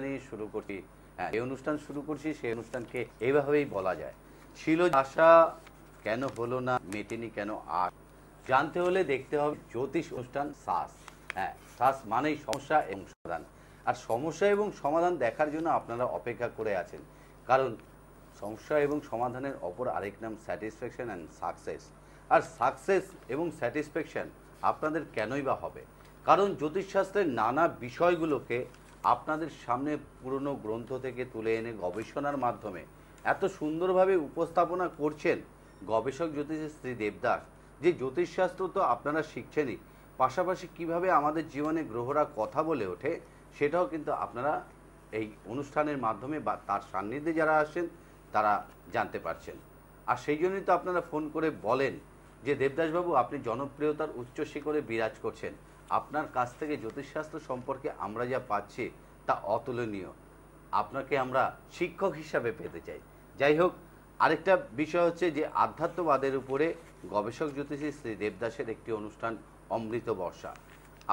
নিয়ে শুরু করছি। হ্যাঁ, এই অনুষ্ঠান শুরু করছি, সেই অনুষ্ঠানকে এইভাবেই বলা যায়, ছিল আশা কেন হলো না, মেটেনি কেন আশ। জানতে হলে দেখতে হবে জ্যোতিষ অনুষ্ঠান সাস। হ্যাঁ, সাস মানেই সমস্যা এবং সমাধান। আর সমস্যা এবং সমাধান দেখার জন্য আপনারা অপেক্ষা করে আছেন, কারণ সমস্যা এবং সমাধানের অপর আরেক নাম স্যাটিসফ্যাকশন অ্যান্ড সাকসেস। আর সাকসেস এবং স্যাটিসফ্যাকশন আপনাদের কেনই বা হবে? কারণ জ্যোতিষশাস্ত্রের নানা বিষয়গুলোকে আপনাদের সামনে পুরনো গ্রন্থ থেকে তুলে এনে গবেষণার মাধ্যমে এত সুন্দরভাবে উপস্থাপনা করছেন গবেষক জ্যোতিষী শ্রী দেবদাস, যে জ্যোতিষশাস্ত্র তো আপনারা শিখছেনই, পাশাপাশি কিভাবে আমাদের জীবনে গ্রহরা কথা বলে ওঠে সেটাও কিন্তু আপনারা এই অনুষ্ঠানের মাধ্যমে বা তার সান্নিধ্যে যারা আসেন তারা জানতে পারছেন। আর সেই জন্যই তো আপনারা ফোন করে বলেন যে দেবদাসবাবু, আপনি জনপ্রিয়তার উচ্চ শিখরে বিরাজ করছেন, আপনার কাছ থেকে জ্যোতিষশাস্ত্র সম্পর্কে আমরা যা পাচ্ছি তা অতুলনীয়, আপনাকে আমরা শিক্ষক হিসাবে পেতে চাই। যাই হোক, আরেকটা বিষয় হচ্ছে যে আধ্যাত্মবাদের উপরে গবেষক জ্যোতিষী শ্রী দেবদাসের একটি অনুষ্ঠান অমৃত বর্ষা।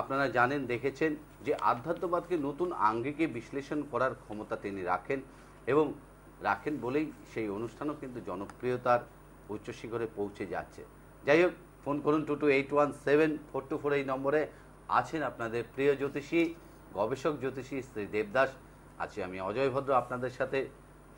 আপনারা জানেন, দেখেছেন যে আধ্যাত্মবাদকে নতুন আঙ্গিকে বিশ্লেষণ করার ক্ষমতা তিনি রাখেন বলেই সেই অনুষ্ঠানও কিন্তু জনপ্রিয়তার উচ্চ শিখরে পৌঁছে যাচ্ছে। যাই হোক, ফোন করুন 22817424 এই নম্বরে। আছেন আপনাদের প্রিয় জ্যোতিষী, গবেষক জ্যোতিষী শ্রী দেবদাস। আছি আমি অজয় ভদ্র আপনাদের সাথে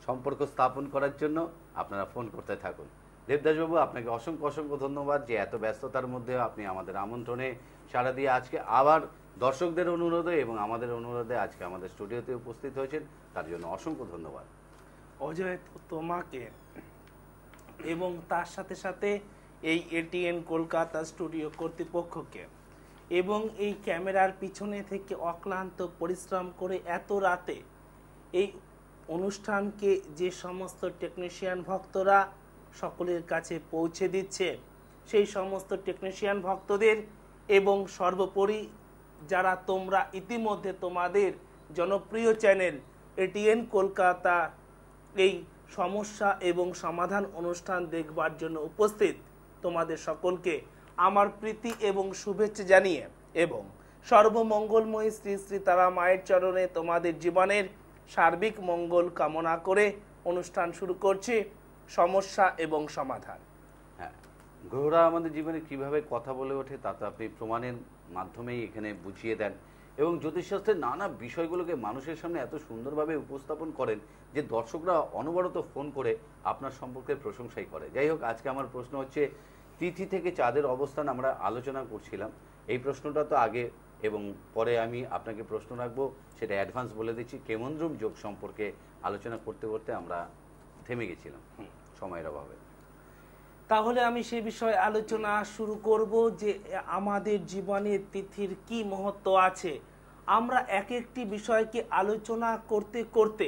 সম্পর্ক স্থাপন করার জন্য। আপনারা ফোন করতে থাকুন। দেবদাসবাবু, আপনাকে অসংখ্য অসংখ্য ধন্যবাদ যে এত ব্যস্ততার মধ্যে আপনি আমাদের আমন্ত্রণে সাড়া দিয়ে আজকে আবার দর্শকদের অনুরোধে এবং আমাদের অনুরোধে আজকে আমাদের স্টুডিওতে উপস্থিত হয়েছেন, তার জন্য অসংখ্য ধন্যবাদ। অজয়, তোমাকে এবং তার সাথে সাথে এই এটিএন কলকাতা স্টুডিও কর্তৃপক্ষকে এবং এই ক্যামেরার পিছনে থেকে অক্লান্ত পরিশ্রম করে এত রাতে এই অনুষ্ঠানকে যে সমস্ত টেকনিশিয়ান ভক্তরা সকলের কাছে পৌঁছে দিচ্ছে, সেই সমস্ত টেকনিশিয়ান ভক্তদের এবং সর্বোপরি যারা তোমরা ইতিমধ্যে তোমাদের জনপ্রিয় চ্যানেল এটিএন কলকাতা এই সমস্যা এবং সমাধান অনুষ্ঠান দেখবার জন্য উপস্থিত, তোমাদের সকলকে আমার প্রীতি এবং শুভেচ্ছা জানিয়ে এবং সর্বমঙ্গলময়ী শ্রী শ্রী তারা মায়ের চরণে তোমাদের জীবনের সার্বিক মঙ্গল কামনা করে অনুষ্ঠান শুরু করছি, সমস্যা এবং সমাধান। হ্যাঁ, গ্রহরা আমাদের জীবনে কিভাবে কথা বলে ওঠে তা তো আপনি প্রমাণের মাধ্যমেই এখানে বুঝিয়ে দেন এবং জ্যোতিষশাস্ত্রের নানা বিষয়গুলোকে মানুষের সামনে এত সুন্দরভাবে উপস্থাপন করেন যে দর্শকরা অনবরত ফোন করে আপনার সম্পর্কে প্রশংসাই করে। যাই হোক, আজকে আমার প্রশ্ন হচ্ছে, তিথি থেকে চাঁদের অবস্থান আমরা আলোচনা করছিলাম। এই প্রশ্নটা তো আগে এবং পরে আমি আপনাকে প্রশ্ন রাখবো, সেটা অ্যাডভান্স বলে দিচ্ছি। কেমন্দ্রুম যোগ সম্পর্কে আলোচনা করতে করতে আমরা থেমে গেছিলাম সময়ের অভাবে। তাহলে আমি সে বিষয়ে আলোচনা শুরু করব যে আমাদের জীবনে তিথির কি মহত্ব আছে। আমরা এক একটি বিষয়কে আলোচনা করতে করতে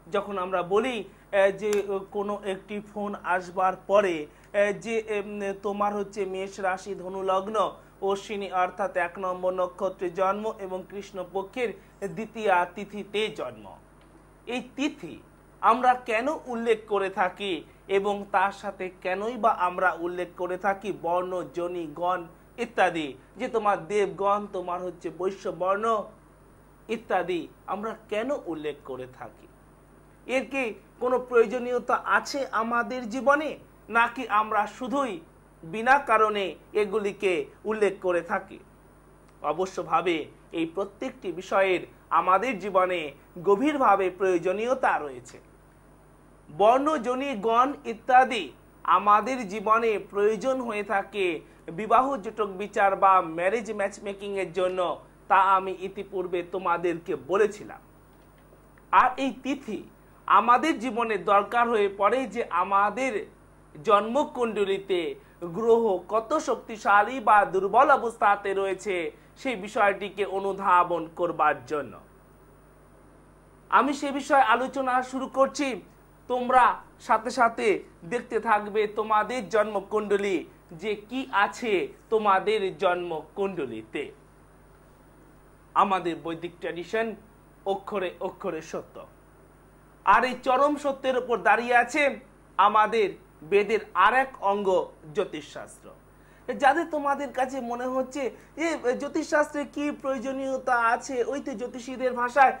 যখন আমরা বলি যে কোনো একটি ফোন আসবার পরে যে তোমার হচ্ছে মেষ রাশি, ধনু লগ্ন, অশ্বিনী অর্থাৎ 1 নম্বর নক্ষত্রে জন্ম এবং কৃষ্ণপক্ষের দ্বিতীয়া তিথিতে জন্ম, এই তিথি আমরা কেন উল্লেখ করে থাকি এবং তার সাথে কেনই বা আমরা উল্লেখ করে থাকি বর্ণ, জনি, গণ ইত্যাদি, যে তোমার দেবগণ, তোমার হচ্ছে বৈশ্য বর্ণ ইত্যাদি আমরা কেন উল্লেখ করে থাকি? এর কি কোনো প্রয়োজনীয়তা আছে আমাদের জীবনে, নাকি আমরা শুধুই বিনা কারণে এগুলিকে উল্লেখ করে থাকি? অবশ্যভাবে এই প্রত্যেকটি বিষয়ের আমাদের জীবনে গভীরভাবে প্রয়োজনীয়তা রয়েছে। বর্ণ, জনি, গণ ইত্যাদি আমাদের জীবনে প্রয়োজন হয়ে থাকে বিবাহ জটক বিচার বা ম্যারেজ ম্যাচ মেকিং এর জন্য, তা আমি ইতিপূর্বে তোমাদেরকে বলেছিলাম। আর এই তিথি আমাদের জীবনে দরকার হয়ে পড়ে যে আমাদের জন্মকুণ্ডলিতে গ্রহ কত শক্তিশালী বা দুর্বল অবস্থাতে রয়েছে সেই বিষয়টিকে অনুধাবন করবার জন্য। আমি সে বিষয়ে আলোচনা শুরু করছি, তোমরা সাথে সাথে দেখতে থাকবে তোমাদের জন্মকুণ্ডলী যে কি আছে তোমাদের জন্মকুণ্ডলিতে। আমাদের বৈদিক ট্র্যাডিশন অক্ষরে অক্ষরে সত্য, আর এই চরম সত্যের উপর দাঁড়িয়ে আছে আমাদের বেদের আর এক অঙ্গ জ্যোতিষশাস্ত্র। যাদের তোমাদের কাছে মনে হচ্ছে যে জ্যোতিষশাস্ত্রে কি প্রয়োজনীয়তা আছে, ওই তো জ্যোতিষীদের ভাষায়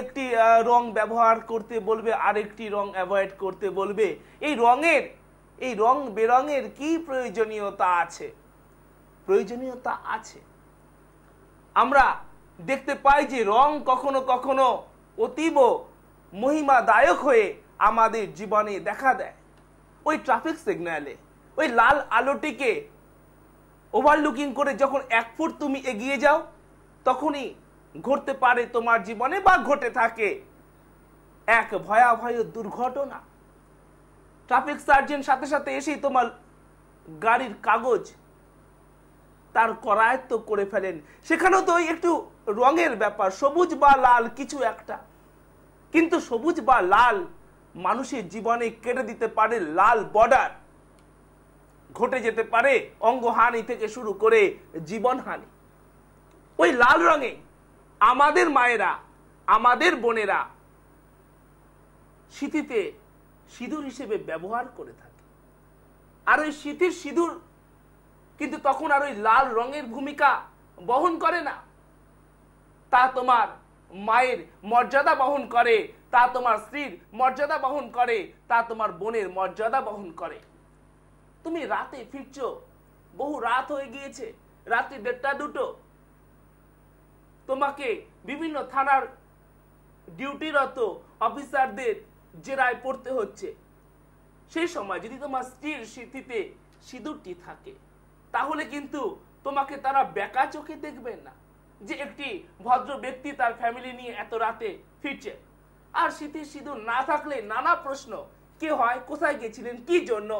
একটি রং ব্যবহার করতে বলবে, আরেকটি রং অ্যাভয়েড করতে বলবে। এই রং বেরঙের কি প্রয়োজনীয়তা আছে? প্রয়োজনীয়তা আছে। আমরা দেখতে পাই যে রং কখনো কখনো অতীব মহিমাদায়ক হয়ে আমাদের জীবনে দেখা দেয়। ওই ট্রাফিক সিগন্যালে ওই লাল আলোটিকে ওভারলুকিং করে যখন 1 ফুট তুমি এগিয়ে যাও, তখনই ঘটতে পারে তোমার জীবনে বা ঘটে থাকে এক ভয়াবহ দুর্ঘটনা। ট্রাফিক সার্জেন্ট সাথে সাথে এসেই তোমার গাড়ির কাগজ তার করায়ত্ত করে ফেলেন। সেখানেও তো একটু রঙের ব্যাপার, সবুজ বা লাল কিছু একটা। কিন্তু সবুজ বা লাল মানুষের জীবনে কেটে দিতে পারে লাল বর্ডার, ঘটে যেতে পারে অঙ্গহানি থেকে শুরু করে জীবনহানি। ওই লাল রঙে আমাদের মায়েরা, আমাদের বোনেরা সিঁথিতে সিঁদুর হিসেবে ব্যবহার করে থাকে। আর ওই সিঁথির সিঁদুর কিন্তু তখন আর ওই লাল রঙের ভূমিকা বহন করে না। তা তোমার মায়ের মর্যাদা বহন করে, তা তোমার স্ত্রীর মর্যাদা বহন করে, তা তোমার বোনের মর্যাদা বহন করে। তুমি রাতে ফিরছো, বহু রাত হয়ে গিয়েছে, রাত্রি 1:30 2টো, তোমাকে বিভিন্ন থানার ডিউটিরত অফিসারদের জেরায় পড়তে হচ্ছে। সেই সময় যদি তোমার স্ত্রীর সিঁথিতে সিঁদুরটি থাকে, তাহলে কিন্তু তোমাকে তারা বেকা চোখে দেখবেন না যে একটি ভদ্র ব্যক্তি তার ফ্যামিলি নিয়ে এত রাতে ফিরছে। আর সিঁথির সিঁদুর না থাকলে নানা প্রশ্ন, কে হয়, কোথায় গেছিলেন, কি জন্য।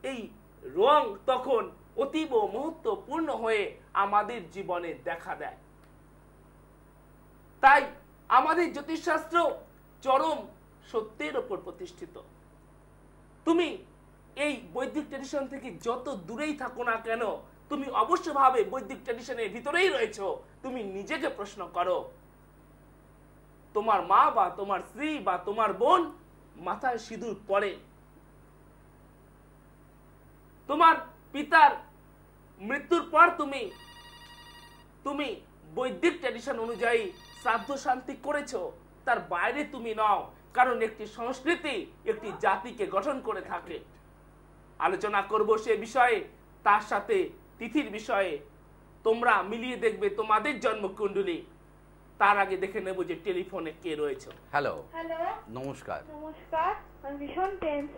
এই রং তখন অতীব মহত্বপূর্ণ হয়ে আমাদের জীবনে দেখা দেয়। তাই আমাদের জ্যোতিষশাস্ত্র চরম সত্যের উপর প্রতিষ্ঠিত। তুমি এই বৈদিক ট্র্যাডিশন থেকে যত দূরেই থাকো না কেন, তুমি অবশ্যভাবে বৈদিক ট্র্যাডিশনের ভিতরেই রয়েছো। তুমি নিজেকে প্রশ্ন করো, তোমার মা বা তোমার স্ত্রী বা তোমার বোন মাথায় সিঁদুর পরে, তোমার পিতার মৃত্যুর পর তুমি বৈদিক ট্র্যাডিশন অনুযায়ী শ্রাদ্ধ শান্তি করেছো, তার বাইরে তুমি নও। কারণ একটি সংস্কৃতি একটি জাতিকে গঠন করে থাকে। আলোচনা করব সে বিষয়ে, তার সাথে তিথির বিষয়ে। তোমরা মিলিয়ে দেখবে তোমাদের জন্মকুণ্ডলী। তার আগে দেখে নেব যে টেলিফোনে কে রয়েছে। হ্যালো, হ্যালো, নমস্কার। নমস্কার। আমি ভীষণ টেন্স।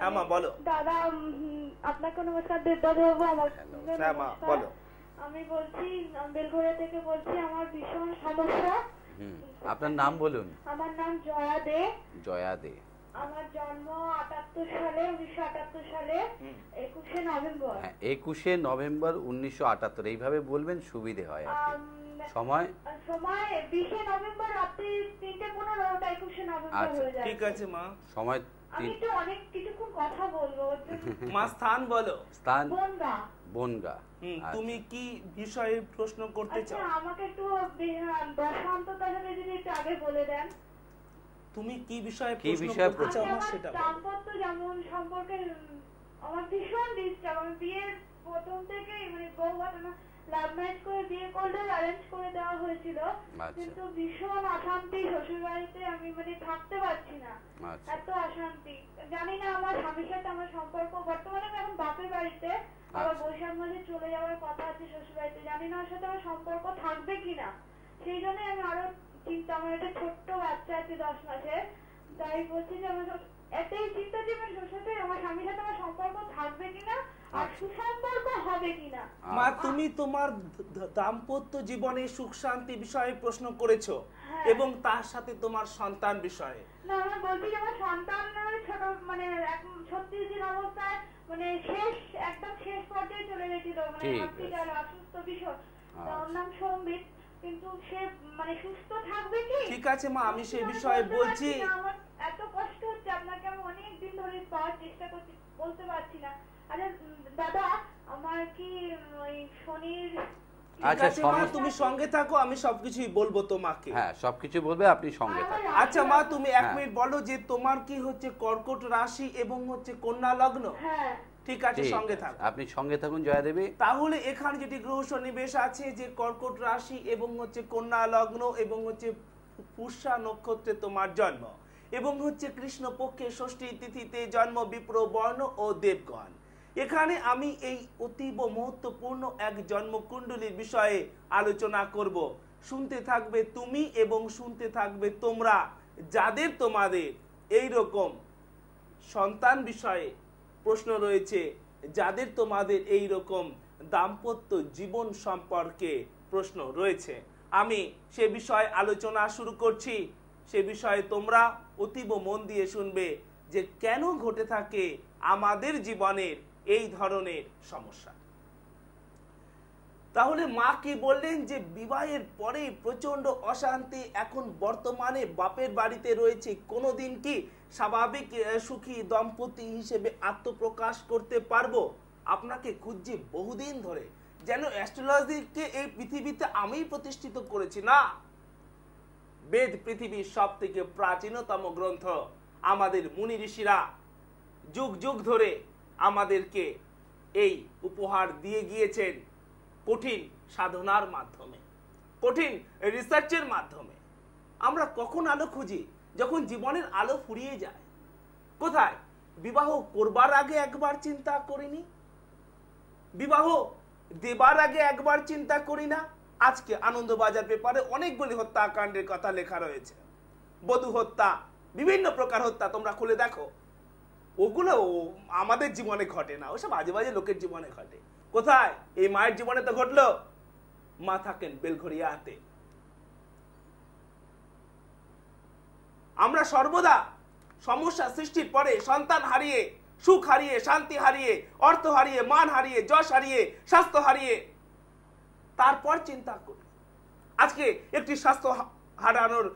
হ্যাঁ মা, বলো। দাদা, আপনাকে নমস্কার। দাদাবাবু, আমার হ্যাঁ মা, বলো। আমি বলছি, বেলঘড়িয়া থেকে বলছি। আমার ভীষণ সমস্যা। আপনার নাম বলুন। আমার নাম জয়া দে। জয়া দে। আমার জন্ম 1978 সালে 21শে নভেম্বর। হ্যাঁ, 21শে নভেম্বর 1978। এইভাবে বলবেন, সুবিধে হয় আর কি। সময় 20শে নভেম্বর রাত্রি 3:15, ওটা 21শে নভেম্বর হয়ে যায়। ঠিক আছে মা। সময় আমি তো অনেক কিছুক্ষণ কথা বলবো। মা, স্থান বলো। স্থান বনগা। বনগা। তুমি কি বিষয়ে প্রশ্ন করতে চাও? আমাকে একটু বসন্ততার সাথে যদি একটু আগে বলে দেন। তুমি কি বিষয়ে কি প্রশ্ন বিষয়ে করতে চাও মা, সেটা বলো। দাম্পত্য যেমন সম্পর্কে আমার ভীষণ ডিস্টার্ব। আমি বিয়ের প্রথম থেকেই বউ ঘটনা, লাভ ম্যারেজ করে বিয়ে করলে অ্যারেঞ্জ করে দেওয়া হয়েছিল, কিন্তু ভীষণ অশান্তি শ্বশুর বাড়িতে। আমি থাকতে পারছি না, এত অশান্তি। জানি না আমার স্বামীর সাথে আমার সম্পর্ক, বর্তমানে আমি এখন বাপের বাড়িতে, আবার বৈশাখ মাসে চলে যাওয়ার কথা আছে শ্বশুর বাড়িতে। জানি না ওর সাথে আমার সম্পর্ক থাকবে কিনা। সেই জন্য আমি আরো চিন্তা, আমার একটা ছোট্ট বাচ্চা আছে 10 মাসের। তাই বলছি যে আমার এতই চিন্তা যে আমার স্বামীর সাথে আমার সম্পর্ক থাকবে কিনা আর সুসম্পর্ক হবে কিনা। মা, তুমি তোমার দাম্পত্য জীবনে সুখ শান্তি বিষয়ে প্রশ্ন করেছো এবং তার সাথে তোমার সন্তান বিষয়ে। না, আমি বলছি যে আমার সন্তান ছোট, 36 দিন অবস্থায়, একদম শেষ পর্যায়ে চলে গেছিল, হসপিটাল, অসুস্থ ভীষণ। ওর নাম সম্বিত। কিন্তু সে সুস্থ থাকবে কি? ঠিক আছে মা, আমি সেই বিষয়ে বলছি। আমার এত কষ্ট হচ্ছে, আপনাকে আমি অনেক দিন ধরে পাওয়ার চেষ্টা করছি, বলতে পারছি না। আচ্ছা দাদা, আমার কি ওই শনির ঠিক আছে মা, তুমি সঙ্গে থাকো, আমি সবকিছুই বলবো তোমাকে। হ্যাঁ, সবকিছু বলবে, আপনি সঙ্গে থাকুন। আচ্ছা মা, তুমি 1 মিনিট বলো যে তোমার কি হচ্ছে কর্কট রাশি এবং হচ্ছে কন্যা লগ্ন। হ্যাঁ ঠিক আছে, সঙ্গে থাকো, আপনি সঙ্গে থাকুন জয়া দেবী। তাহলে এখানে যেটি গ্রহ সন্নিবেশ আছে যে কর্কট রাশি এবং হচ্ছে কন্যা লগ্ন এবং হচ্ছে পুষ্যা নক্ষত্রে তোমার জন্ম এবং হচ্ছে কৃষ্ণপক্ষে ষষ্ঠী তিথিতে জন্ম বিপ্র বর্ণ ও দেবগণ। এখানে আমি এই অতীব মহত্বপূর্ণ এক জন্মকুণ্ডলীর বিষয়ে আলোচনা করব। শুনতে থাকবে তুমি এবং শুনতে থাকবে তোমরা, যাদের তোমাদের এই রকম সন্তান বিষয়ে প্রশ্ন রয়েছে, যাদের তোমাদের এই রকম দাম্পত্য জীবন সম্পর্কে প্রশ্ন রয়েছে। আমি সে বিষয়ে আলোচনা শুরু করছি। সে বিষয়ে তোমরা অতীব মন দিয়ে শুনবে যে কেন ঘটে থাকে আমাদের জীবনের এই ধরনের সমস্যা। তাহলে মা কি বললেন যে বিবাহের পরে প্রচন্ড অশান্তি এখন বর্তমানে বাপের বাড়িতে রয়েছে, কোনোদিন কি স্বাভাবিক সুখী দম্পতি হিসেবে আত্মপ্রকাশ করতে পারবো? আপনাকে খুঁজছি বহুদিন ধরে, যেন অ্যাস্ট্রোলজিকে এই পৃথিবীতে আমি প্রতিষ্ঠিত করেছি না। বেদ পৃথিবীর সব থেকে প্রাচীনতম গ্রন্থ। আমাদের মুনি ঋষিরা যুগ যুগ ধরে আমাদেরকে এই উপহার দিয়ে গিয়েছেন কঠিন সাধনার মাধ্যমে, কঠিন রিসার্চের মাধ্যমে। আমরা কখন আলো খুঁজি? যখন জীবনের আলো ফুরিয়ে যায়। কোথায়? বিবাহ করবার আগে একবার চিন্তা করিনি? বিবাহ দেবার আগে একবার চিন্তা করি না? আজকে আনন্দবাজার পেপারে অনেকগুলি হত্যাকাণ্ডের কথা লেখা রয়েছে, বধূ হত্যা, বিভিন্ন প্রকার হত্যা, তোমরা খুলে দেখো। ওগুলো আমাদের জীবনে ঘটে না, ওসব বাজে বাজে লোকের জীবনে ঘটে। কোথায়? এই মায়ের জীবনে তো ঘটলো। মা থাকেন বেলঘরিয়াতে। আমরা সর্বদা সমস্যা সৃষ্টির পরে সন্তান হারিয়ে, সুখ হারিয়ে, শান্তি হারিয়ে, অর্থ হারিয়ে, মান হারিয়ে, যশ হারিয়ে, স্বাস্থ্য হারিয়ে তারপর চিন্তা করি। আজকে একটি স্বাস্থ্য হারানোর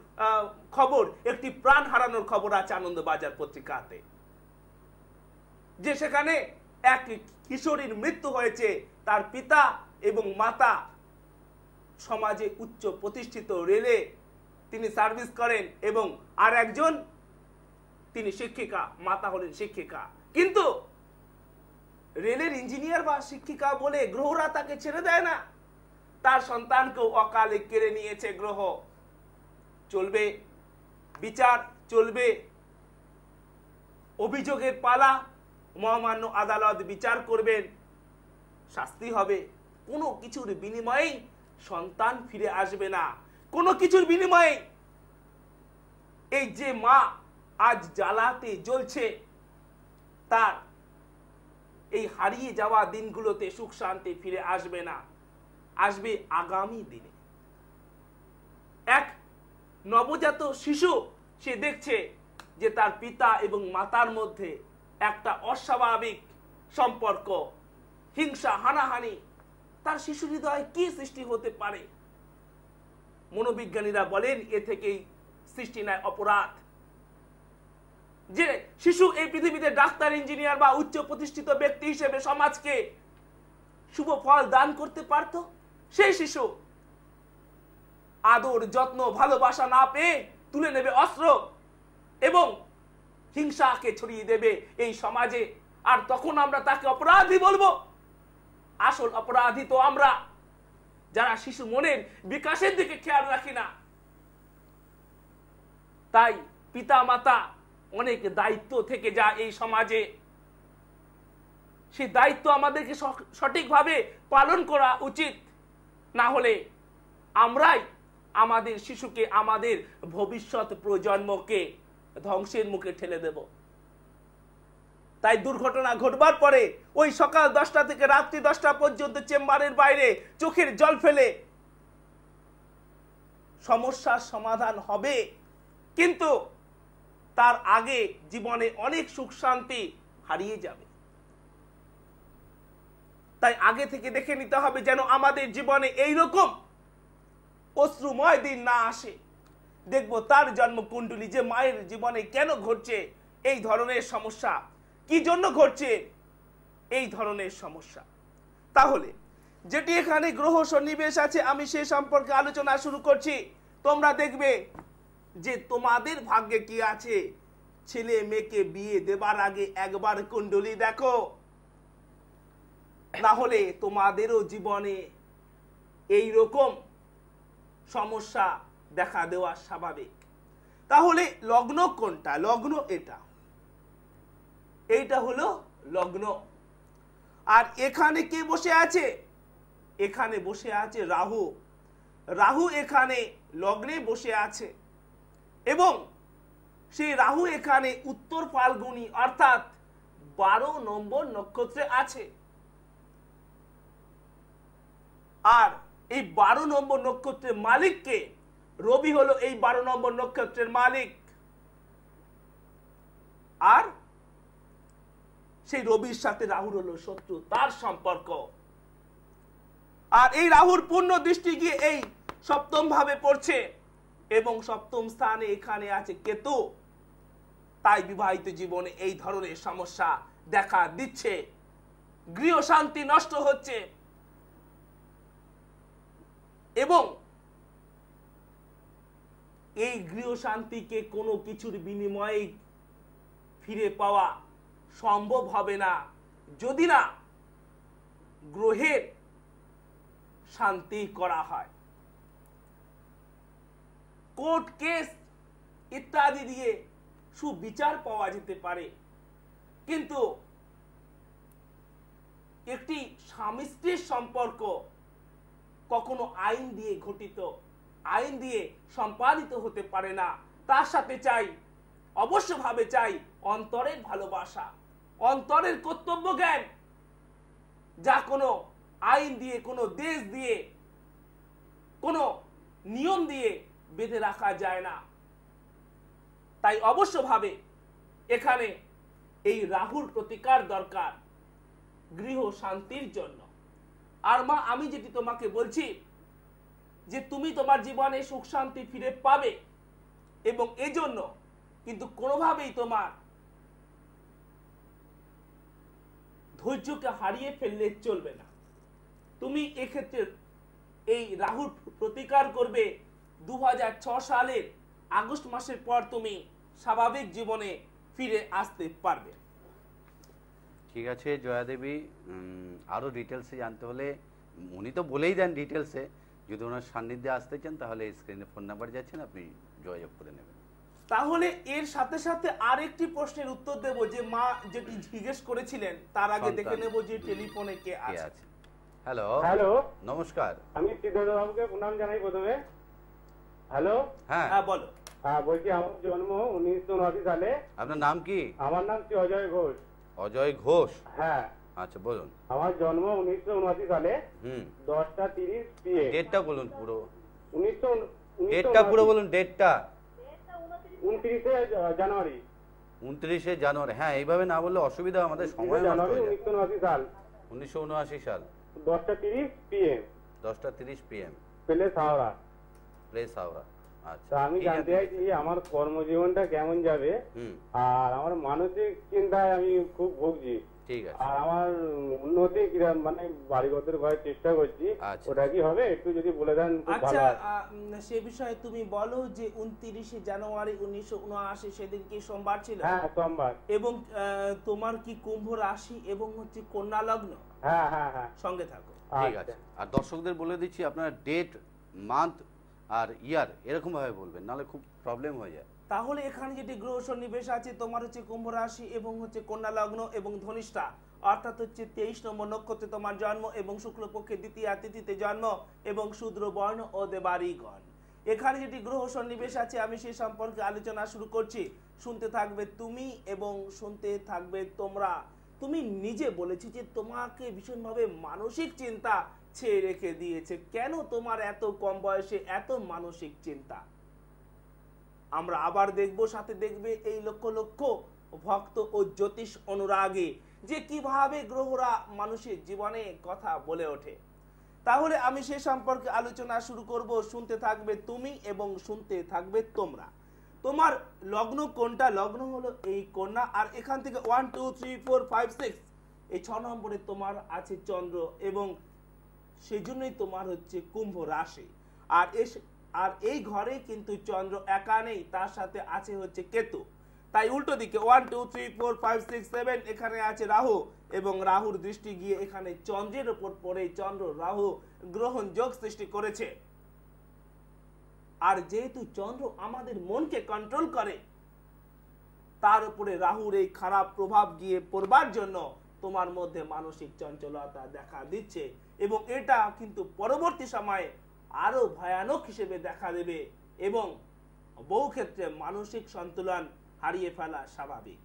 খবর, একটি প্রাণ হারানোর খবর আছে আনন্দবাজার পত্রিকাতে, যে সেখানে এক কিশোরীর মৃত্যু হয়েছে। তার পিতা এবং মাতা সমাজে উচ্চ প্রতিষ্ঠিত, রেলে তিনি সার্ভিস করেন এবং আর একজন তিনি শিক্ষিকা, মাতা হলেন শিক্ষিকা। কিন্তু রেলের ইঞ্জিনিয়ার বা শিক্ষিকা বলে গ্রহরা তাকে ছেড়ে দেয় না। তার সন্তানকেও অকালে কেড়ে নিয়েছে গ্রহ। চলবে বিচার, চলবে অভিযোগের পালা, মহামান্য আদালত বিচার করবেন, শাস্তি হবে। কোনো কিছুর বিনিময়ে সন্তান ফিরে আসবে না, কোনো কিছুর বিনিময়ে। এই যে মা আজ জ্বালাতে জ্বলছে, তার এই হারিয়ে যাওয়া দিনগুলোতে সুখ শান্তি ফিরে আসবে না, আসবে আগামী দিনে। এক নবজাত শিশু সে দেখছে যে তার পিতা এবং মাতার মধ্যে একটা অস্বাভাবিক সম্পর্ক, হিংসা, হানাহানি। তার শিশু হৃদয়ে কি সৃষ্টি হতে পারে? মনোবিজ্ঞানীরা বলেন এ থেকেই সৃষ্টি নেয় অপরাধ। যে শিশু এই পৃথিবীতে ডাক্তার, ইঞ্জিনিয়ার বা উচ্চ প্রতিষ্ঠিত ব্যক্তি হিসেবে সমাজকে শুভ ফল দান করতে পারত, সেই শিশু আদর, যত্ন, ভালোবাসা না পেয়ে তুলে নেবে অস্ত্র এবং হিংসাকে ছড়িয়ে দেবে এই সমাজে। আর তখন আমরা তাকে অপরাধী বলবো। আসল অপরাধী তো আমরা, যারা শিশু মনের বিকাশের দিকে খেয়াল রাখি না। তাই পিতা মাতা অনেক দায়িত্ব থেকে যায় এই সমাজে। সেই দায়িত্ব আমাদেরকে সঠিকভাবে পালন করা উচিত। না হলে আমরাই আমাদের শিশুকে, আমাদের ভবিষ্যৎ প্রজন্মকে ধ্বংসের মুখে ঠেলে দেব। তাই দুর্ঘটনা ঘটবার পরে ওই সকাল 10টা থেকে রাত্রি 10টা পর্যন্ত চেম্বারের বাইরে চোখের জল ফেলে সমস্যার সমাধান হবে, কিন্তু তার আগে জীবনে অনেক সুখ শান্তি হারিয়ে যাবে। তাই আগে থেকে দেখে নিতে হবে যেন আমাদের জীবনে এইরকম অশ্রুময় দিন না আসে। দেখবো তার জন্মকুণ্ডলী, যে মায়ের জীবনে কেন ঘটছে এই ধরনের সমস্যা, কি জন্য ঘটছে এই ধরনের সমস্যা। তাহলে যেটি এখানে গ্রহ সন্নিবেশ আছে আমি সে সম্পর্কে আলোচনা শুরু করছি। তোমরা দেখবে যে তোমাদের ভাগ্যে কি আছে। ছেলে মেয়েকে বিয়ে দেবার আগে একবার কুণ্ডলী দেখো, না হলে তোমাদেরও জীবনে এই রকম সমস্যা দেখা দেওয়া স্বাভাবিক। তাহলে লগ্ন কোনটা? লগ্ন এইটা হলো লগ্ন। আর এখানে কে বসে আছে? এখানে বসে আছে রাহু। রাহু এখানে লগ্নে বসে আছে এবং সেই রাহু এখানে উত্তর ফাল্গুনী অর্থাৎ 12 নম্বর নক্ষত্রে আছে। আর এই 12 নম্বর নক্ষত্রের মালিককে? রবি হলো এই 12 নম্বর নক্ষত্রের মালিক। আর সেই রবির সাথে রাহুর হলো শত্রু, তার সম্পর্ক। আর এই রাহুর পূর্ণ দৃষ্টি গিয়ে এই সপ্তম ভাবে পড়ছে এবং সপ্তম স্থানে এখানে আছে কেতু। তাই বিবাহিত জীবনে এই ধরনের সমস্যা দেখা দিচ্ছে, গৃহ শান্তি নষ্ট হচ্ছে এবং এই গৃহ শান্তিকে কোনো কিছুর বিনিময়ে ফিরে পাওয়া সম্ভব হবে না যদি না গ্রহের শান্তি করা হয়। কোর্ট কেস ইত্যাদি দিয়ে সুবিচার পাওয়া যেতে পারে, কিন্তু একটি স্বামী স্ত্রীর সম্পর্ক কখনো আইন দিয়ে ঘটিত, আইন দিয়ে সম্পাদিত হতে পারে না। তার সাথে চাই, অবশ্যভাবে চাই অন্তরের ভালোবাসা, অন্তরের কর্তব্য জ্ঞান, যা কোনো আইন দিয়ে, কোনো দেশ দিয়ে, কোনো নিয়ম দিয়ে বেঁধে রাখা যায় না। তাই অবশ্যভাবে এখানে এই রাহুর প্রতিকার দরকার গৃহ শান্তির জন্য। আর মা, আমি যেটি তোমাকে বলছি যে তুমি তোমার জীবনে সুখ শান্তি ফিরে পাবে এবং এজন্য কিন্তু কোনোভাবেই তোমার ধৈর্যকে হারিয়ে ফেললে চলবে না। তুমি এক্ষেত্রে এই রাহুর প্রতিকার করবে 2006 সালের আগস্ট মাসের পর তুমি স্বাভাবিক জীবনে ফিরে আসতে পারবে। ঠিক আছে জয়া দেবী, আরও ডিটেলসে জানতে হলে উনি তো বলেই দেন ডিটেলসে, যদি ওনার সান্নিধ্যে আসতে চান তাহলে স্ক্রিনে ফোন নাম্বার যাচ্ছেন, আপনি যোগাযোগ করে নেবেন। তাহলে এর সাথে সাথে আরেকটি প্রশ্নের উত্তর দেব যে মা যেটি জিজ্ঞেস করেছিলেন, তার আগে দেখে নেব যে টেলিফোনে কে আছে। হ্যালো হ্যালো, নমস্কার। আমি সিদ্ধার্থ বাবুকে প্রণাম জানাই প্রথমে। হ্যালো, হ্যাঁ বলো। হ্যাঁ বলছি, আমার জন্ম 1979 সালে। আপনার নাম কি? আমার নাম শ্রী অজয় ঘোষ। অজয় ঘোষ? হ্যাঁ। আচ্ছা বলুন। আমার জন্ম 1979 সালে 10:30 PM। ডেটটা বলুন পুরো। 1979 ডেটটা পুরো বলুন, ডেটটা। 29 জানুয়ারি। 29 জানুয়ারি। হ্যাঁ, এইভাবে না বললে অসুবিধা, আমাদের সময় নষ্ট হয়ে যায়। 1979 সাল। 1979 সাল 10:30 PM। 10:30 PM। Place Howrah. Place Howrah. আচ্ছা, আমি জানতে চাইছি আমার কর্মজীবনটা কেমন যাবে, আর আমার মানসিক চিন্তায় আমি খুব ভুগছি। ঠিক আছে। আর আমার উন্নতি মানে বাড়িঘর করার চেষ্টা করছি, ওটা কি হবে একটু যদি বলে দেন খুব ভালো হয়। আচ্ছা, সে বিষয়ে তুমি বলো যে 29 জানুয়ারি 1979 সেদিন কি সোমবার ছিল? হ্যাঁ, সোমবার। এবং তোমার কি কুম্ভ রাশি এবং হচ্ছে কন্যা লগ্ন? হ্যাঁ হ্যাঁ হ্যাঁ। সঙ্গে থাকো। ঠিক আছে। আর দর্শকদের বলে দিচ্ছি, আপনার ডেট, মান্থ আর ইয়ার এরকম ভাবে বলবেন, নাহলে খুব প্রবলেম হয়ে যায়। তাহলে এখানে যেটি গ্রহ সন্নিবেশ আছে তোমার হচ্ছে কুম্ভ রাশি এবং হচ্ছে কন্যা লগ্ন এবং ধনিষ্ঠা অর্থাৎ হচ্ছে 23 নম্বর নক্ষত্রে তোমার জন্ম এবং শুক্লপক্ষের দ্বিতীয়া তিথিতে জন্ম এবং শূদ্র বর্ণ ও দেবাড়িগণ। এখানে যেটি গ্রহ সন্নিবেশ আছে আমি সেই সম্পর্কে আলোচনা শুরু করছি। শুনতে থাকবে তুমি এবং শুনতে থাকবে তোমরা। তুমি নিজে বলেছি যে তোমাকে ভীষণভাবে মানসিক চিন্তা ছেয়ে রেখে দিয়েছে। কেন তোমার এত কম বয়সে এত মানসিক চিন্তা? আমরা আবার দেখব, সাথে দেখবে এই লক্ষ লক্ষ ভক্ত ও জ্যোতিষ অনুরাগী যে কিভাবে গ্রহরা মানুষের জীবনে কথা বলে ওঠে। তাহলে আমি সে সম্পর্কে আলোচনা শুরু করব। শুনতে থাকবে তুমি এবং শুনতে থাকবে তোমরা। তোমার লগ্ন কোনটা? লগ্ন হলো এই কন্যা। আর এখান থেকে 1 2 3 4 5 6 এই 6 নম্বরে তোমার আছে চন্দ্র এবং সেই জন্যই তোমার হচ্ছে কুম্ভ রাশি। আর এই ঘরে কিন্তু চন্দ্র একা নেই, তার সাথে আছে হচ্ছে কেতু। তাই উল্টো দিকে 1 2 3 4 5 6 7 এখানে আছে রাহু, এবং রাহুর দৃষ্টি গিয়ে এখানে চন্দ্রের উপর পড়ে চন্দ্র রাহু গ্রহণ যোগ সৃষ্টি করেছে। আর যেহেতু চন্দ্র আমাদের মনকে কন্ট্রোল করে, তার উপরে রাহুর এই খারাপ প্রভাব গিয়ে পড়বার জন্য তোমার মধ্যে মানসিক চঞ্চলতা দেখা দিচ্ছে, এবং এটা কিন্তু পরবর্তী সময়ে আরো ভয়ানক হিসেবে দেখা দেবে, এবং বহু ক্ষেত্রে মানসিক সন্তুলন হারিয়ে ফেলা স্বাভাবিক।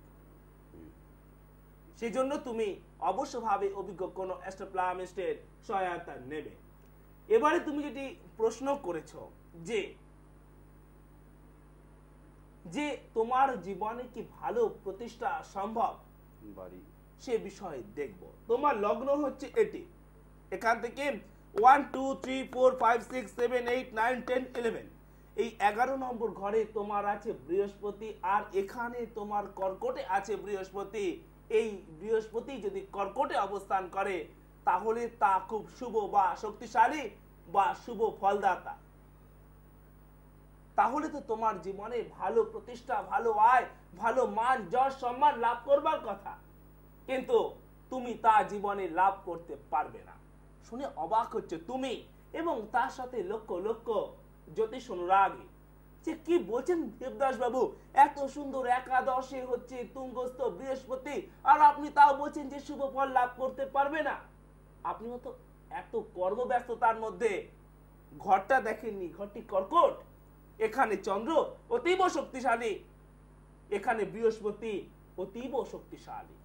সেই জন্য তুমি অবশ্যভাবে অভিজ্ঞ কোনো অ্যাস্ট্রোপ্লামিস্টের সহায়তা নেবে। এবারে তুমি যেটি প্রশ্ন করেছ যে তোমার জীবনে কি ভালো প্রতিষ্ঠা সম্ভব, সে বিষয়ে দেখব। তোমার লগ্ন হচ্ছে এটি, এখান থেকে 1 2 3 4 5 6 7 8 9 10 11 এই 11 নম্বর ঘরে তোমার আছে বৃহস্পতি, আর এখানে তোমার কর্কটে আছে বৃহস্পতি। এই বৃহস্পতি যদি কর্কটে অবস্থান করে তাহলে তা খুব শুভ বা শক্তিশালী বা শুভ ফলদাতা। তাহলে তো তোমার জীবনে ভালো প্রতিষ্ঠা, ভালো আয়, ভালো মান, যশ, সম্মান লাভ করবার কথা, কিন্তু তুমি তা জীবনে লাভ করতে পারবে না। শুনে অবাক হচ্ছে তুমি এবং তার সাথে লক্ষ লক্ষ জ্যোতিষ অনুরাগী যে কি বলছেন দেবদাস বাবু, এত সুন্দর একাদশে হচ্ছে তুঙ্গস্থ বৃহস্পতি, আর আপনি তাও বলছেন যে শুভ ফল লাভ করতে পারবে না। আপনি তো এত কর্মব্যস্ততার মধ্যে ঘরটা দেখেননি, ঘরটি কর্কট, এখানে চন্দ্র অতীব শক্তিশালী, এখানে বৃহস্পতি অতীব শক্তিশালী,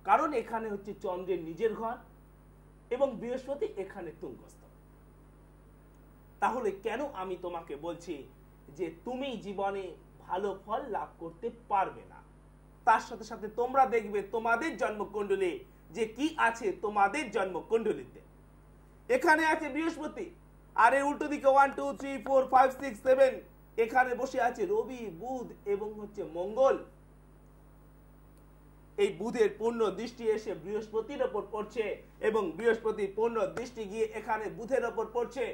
কারণ এখানে হচ্ছে চন্দ্রের নিজের ঘর এবং বৃহস্পতি এখানে তুঙ্গস্থ। তাহলে কেন আমি তোমাকে বলছি যে তুমি জীবনে ভালো ফল লাভ করতে পারবে না? তার সাথে সাথে তোমরা দেখবে তোমাদের জন্মকুণ্ডলী যে কি আছে তোমাদের জন্মকুণ্ডলীতে। এখানে আছে বৃহস্পতি, আর এর উল্টো দিকে 1 2 3 4 5 6 7 এখানে বসে আছে রবি, বুধ এবং হচ্ছে মঙ্গল। এই বুধের পূর্ণ দৃষ্টি এসে বৃহস্পতির উপর পড়ছে এবং বৃহস্পতির পূর্ণ দৃষ্টি গিয়ে এখানে বুধের উপর পড়ছে।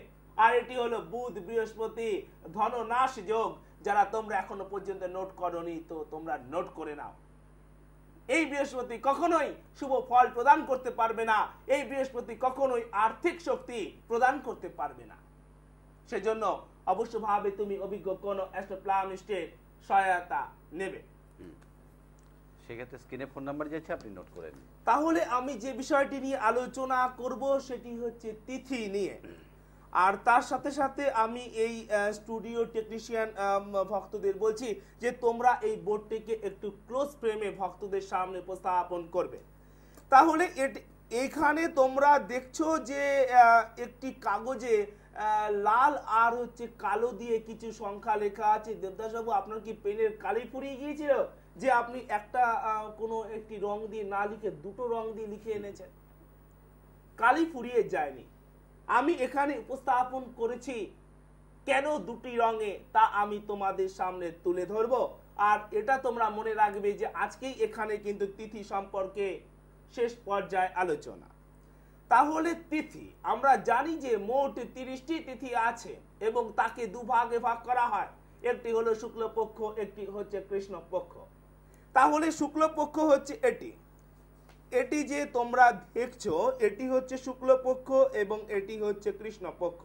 আর এটি হলো বুধ বৃহস্পতি ধননাশ যোগ। যারা তোমরা এখনো পর্যন্ত নোট করোনি তো তোমরা নোট করে নাও। এই বৃহস্পতি কখনোই শুভ ফল প্রদান করতে পারবে না, এই বৃহস্পতি কখনোই আর্থিক শক্তি প্রদান করতে পারবে না। সেজন্য অবশ্যভাবে তুমি অভিজ্ঞ কোনো অ্যাস্ট্রোপ্লামিস্টের সহায়তা নেবে। সেক্ষেত্রে স্ক্রিনে ফোন নাম্বার যাচ্ছে, আপনি নোট করে নিন। তাহলে আমি যে বিষয়টি নিয়ে আলোচনা করব সেটি হচ্ছে তিথি নিয়ে, আর তার সাথে সাথে আমি এই স্টুডিও টেকনিশিয়ান ভক্তদের বলছি যে তোমরা এই বোর্ডটিকে একটু ক্লোজ ফ্রেমে ভক্তদের সামনে উপস্থাপন করবে। তাহলে এখানে তোমরা দেখছো যে একটি কাগজে লাল আর হচ্ছে কালো দিয়ে কিছু সংখ্যা লেখা আছে। দেবদাস বাবু, আপনার কি পেনের কালি ফুরিয়ে গিয়েছিল যে আপনি একটা কোনো একটি রং দিয়ে না লিখে দুটো রং দিয়ে লিখে এনেছেন? কালি ফুরিয়ে যায়নি, আমি এখানে উপস্থাপন করেছি কেন দুটি রঙে তা আমি তোমাদের সামনে তুলে ধরব। আর এটা তোমরা মনে রাখবে যে আজকেই এখানে কিন্তু তিথি সম্পর্কে শেষ পর্যায়ে আলোচনা। তাহলে তিথি আমরা জানি যে মোট 30টি তিথি আছে এবং তাকে দুভাগে ভাগ করা হয়, একটি হলো শুক্লপক্ষ, একটি হচ্ছে কৃষ্ণপক্ষ। তাহলে শুক্লপক্ষ হচ্ছে এটি যে তোমরা দেখছো এটি হচ্ছে শুক্লপক্ষ এবং এটি হচ্ছে কৃষ্ণপক্ষ।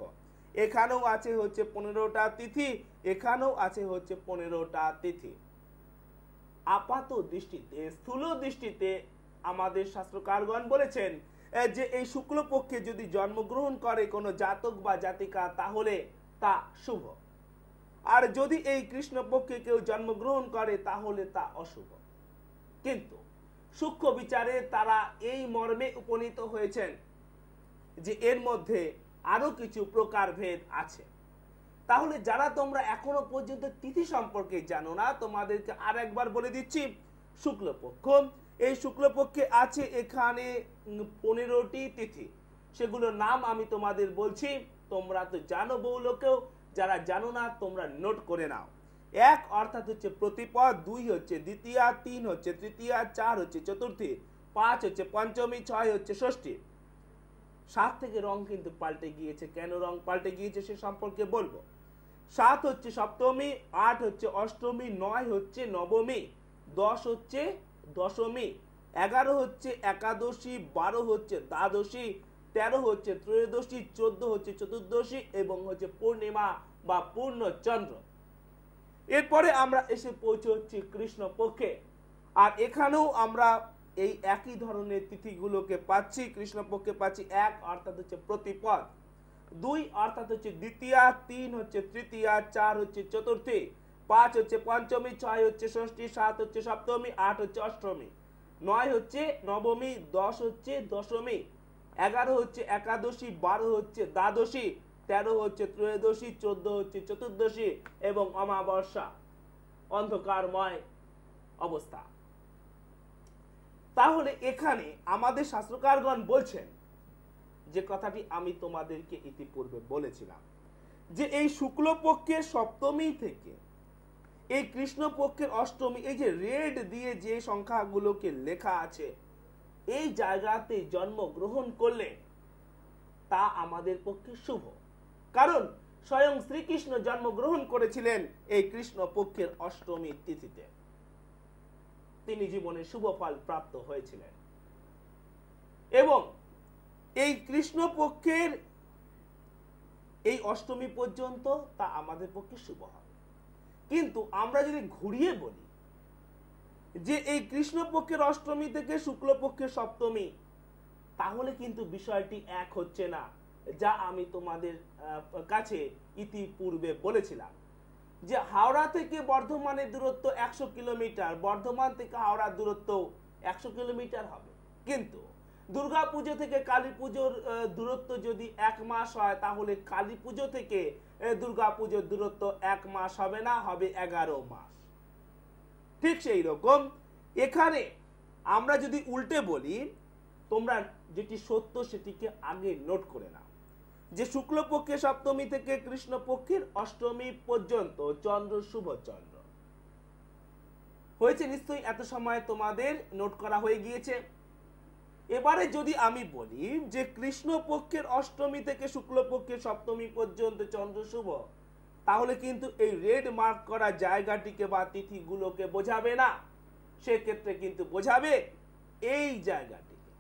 এখানেও আছে হচ্ছে 15টা তিথি, এখানেও আছে হচ্ছে 15টা তিথি। আপাত দৃষ্টিতে, স্থূল দৃষ্টিতে আমাদের শাস্ত্রকারগণ বলেছেন যে এই শুক্লপক্ষে যদি জন্মগ্রহণ করে কোনো জাতক বা জাতিকা তাহলে তা শুভ, আর যদি এই কৃষ্ণপক্ষে কেউ জন্মগ্রহণ করে তাহলে তা অশুভ। কিন্তু সূক্ষ্ম বিচারে তারা এই মর্মে উপনীত হয়েছেন যে এর মধ্যে আরো কিছু প্রকারভেদ আছে। তাহলে যারা তোমরা এখনো পর্যন্ত তিথি সম্পর্কে জানো না, তোমাদেরকে আর একবার বলে দিচ্ছি। শুক্লপক্ষ, এই শুক্লপক্ষে আছে এখানে 15টি তিথি, সেগুলোর নাম আমি তোমাদের বলছি। তোমরা তো জানো, বহু লোকেও যারা জানো না তোমরা নোট করে নাও। 1 অর্থাৎ হচ্ছে প্রতিপদ, 2 হচ্ছে দ্বিতীয়া, 3 হচ্ছে তৃতীয়া, 4 হচ্ছে চতুর্থী, 5 হচ্ছে পঞ্চমী, 6 হচ্ছে ষষ্ঠী। 7 থেকে রং কিন্তু পাল্টে গিয়েছে। কেন রং পাল্টে গিয়েছে সে সম্পর্কে বলবো। 7 হচ্ছে সপ্তমী, 8 হচ্ছে অষ্টমী, 9 হচ্ছে নবমী, 10 হচ্ছে দশমী, 11 হচ্ছে একাদশী, 12 হচ্ছে দ্বাদশী, 13 হচ্ছে ত্রয়োদশী, 14 হচ্ছে চতুর্দশী এবং হচ্ছে পূর্ণিমা বা পূর্ণচন্দ্র। এরপরে আমরা এসে পৌঁছচ্ছি কৃষ্ণ পক্ষে। আর এখানেও আমরা এই একই ধরনের তিথিগুলোকে পাচ্ছি। কৃষ্ণপক্ষে পাচ্ছি 1 অর্থাৎ হচ্ছে প্রতিপদ, 2 অর্থাৎ হচ্ছে দ্বিতীয়া, 3 হচ্ছে তৃতীয়া, 4 হচ্ছে চতুর্থী, 5 হচ্ছে পঞ্চমী, 6 হচ্ছে ষষ্ঠী, 7 হচ্ছে সপ্তমী, 8 হচ্ছে অষ্টমী, 9 হচ্ছে নবমী, 10 হচ্ছে দশমী, 11 হচ্ছে একাদশী, 12 হচ্ছে দ্বাদশী, 13 হচ্ছে ত্রয়োদশী, 14 হচ্ছে চতুর্দশী এবং অমাবস্যা, অন্ধকারময় অবস্থা। তাহলে এখানে আমাদের শাস্ত্রকারগণ বলছেন যে কথাটি আমি তোমাদেরকে ইতিপূর্বে বলেছিলাম, যে এই শুক্লপক্ষের সপ্তমী থেকে এই কৃষ্ণপক্ষের অষ্টমী, এই যে রেড দিয়ে যে সংখ্যাগুলোকে লেখা আছে, এই জায়গাতে জন্মগ্রহণ করলে তা আমাদের পক্ষে শুভ। কারণ স্বয়ং শ্রীকৃষ্ণ জন্মগ্রহণ করেছিলেন এই কৃষ্ণপক্ষের অষ্টমী তিথিতে, তিনি জীবনে শুভ ফল প্রাপ্ত হয়েছিলেন। এবং এই কৃষ্ণপক্ষের এই অষ্টমী পর্যন্ত তা আমাদের পক্ষে শুভ হবে। কিন্তু আমরা যদি ঘুরিয়ে বলি যে এই কৃষ্ণপক্ষের অষ্টমী থেকে শুক্লপক্ষের সপ্তমী, তাহলে কিন্তু বিষয়টি এক হচ্ছে না, যা আমি তোমাদের কাছে ইতিপূর্বে বলেছিলাম যে হাওড়া থেকে বর্ধমানের দূরত্ব 100 কিলোমিটার, বর্ধমান থেকে হাওড়ার দূরত্ব 100 কিলোমিটার হবে। কিন্তু দুর্গাপুজো থেকে কালী পুজোর দূরত্ব যদি 1 মাস হয়, তাহলে কালী পুজো থেকে দুর্গাপুজোর দূরত্ব 1 মাস হবে না, হবে 11 মাস। ঠিক সেই রকম এখানে আমরা যদি উল্টে বলি, তোমরা যেটি সত্য সেটিকে আগে নোট করে নাও, যে শুক্লপক্ষের সপ্তমী থেকে কৃষ্ণপক্ষের অষ্টমী পর্যন্ত চন্দ্র শুভ চন্দ্র হয়েছে। নিশ্চয়ই এত সময় তোমাদের নোট করা হয়ে গিয়েছে। এবারে যদি আমি বলি যে কৃষ্ণপক্ষের অষ্টমী থেকে শুক্লপক্ষের সপ্তমী পর্যন্ত চন্দ্র শুভ, তাহলে কিন্তু এই রেড মার্ক করা জায়গাটিকে বা তিথিগুলোকে বোঝাবে না, সেক্ষেত্রে কিন্তু বোঝাবে এই জায়গাটিকে।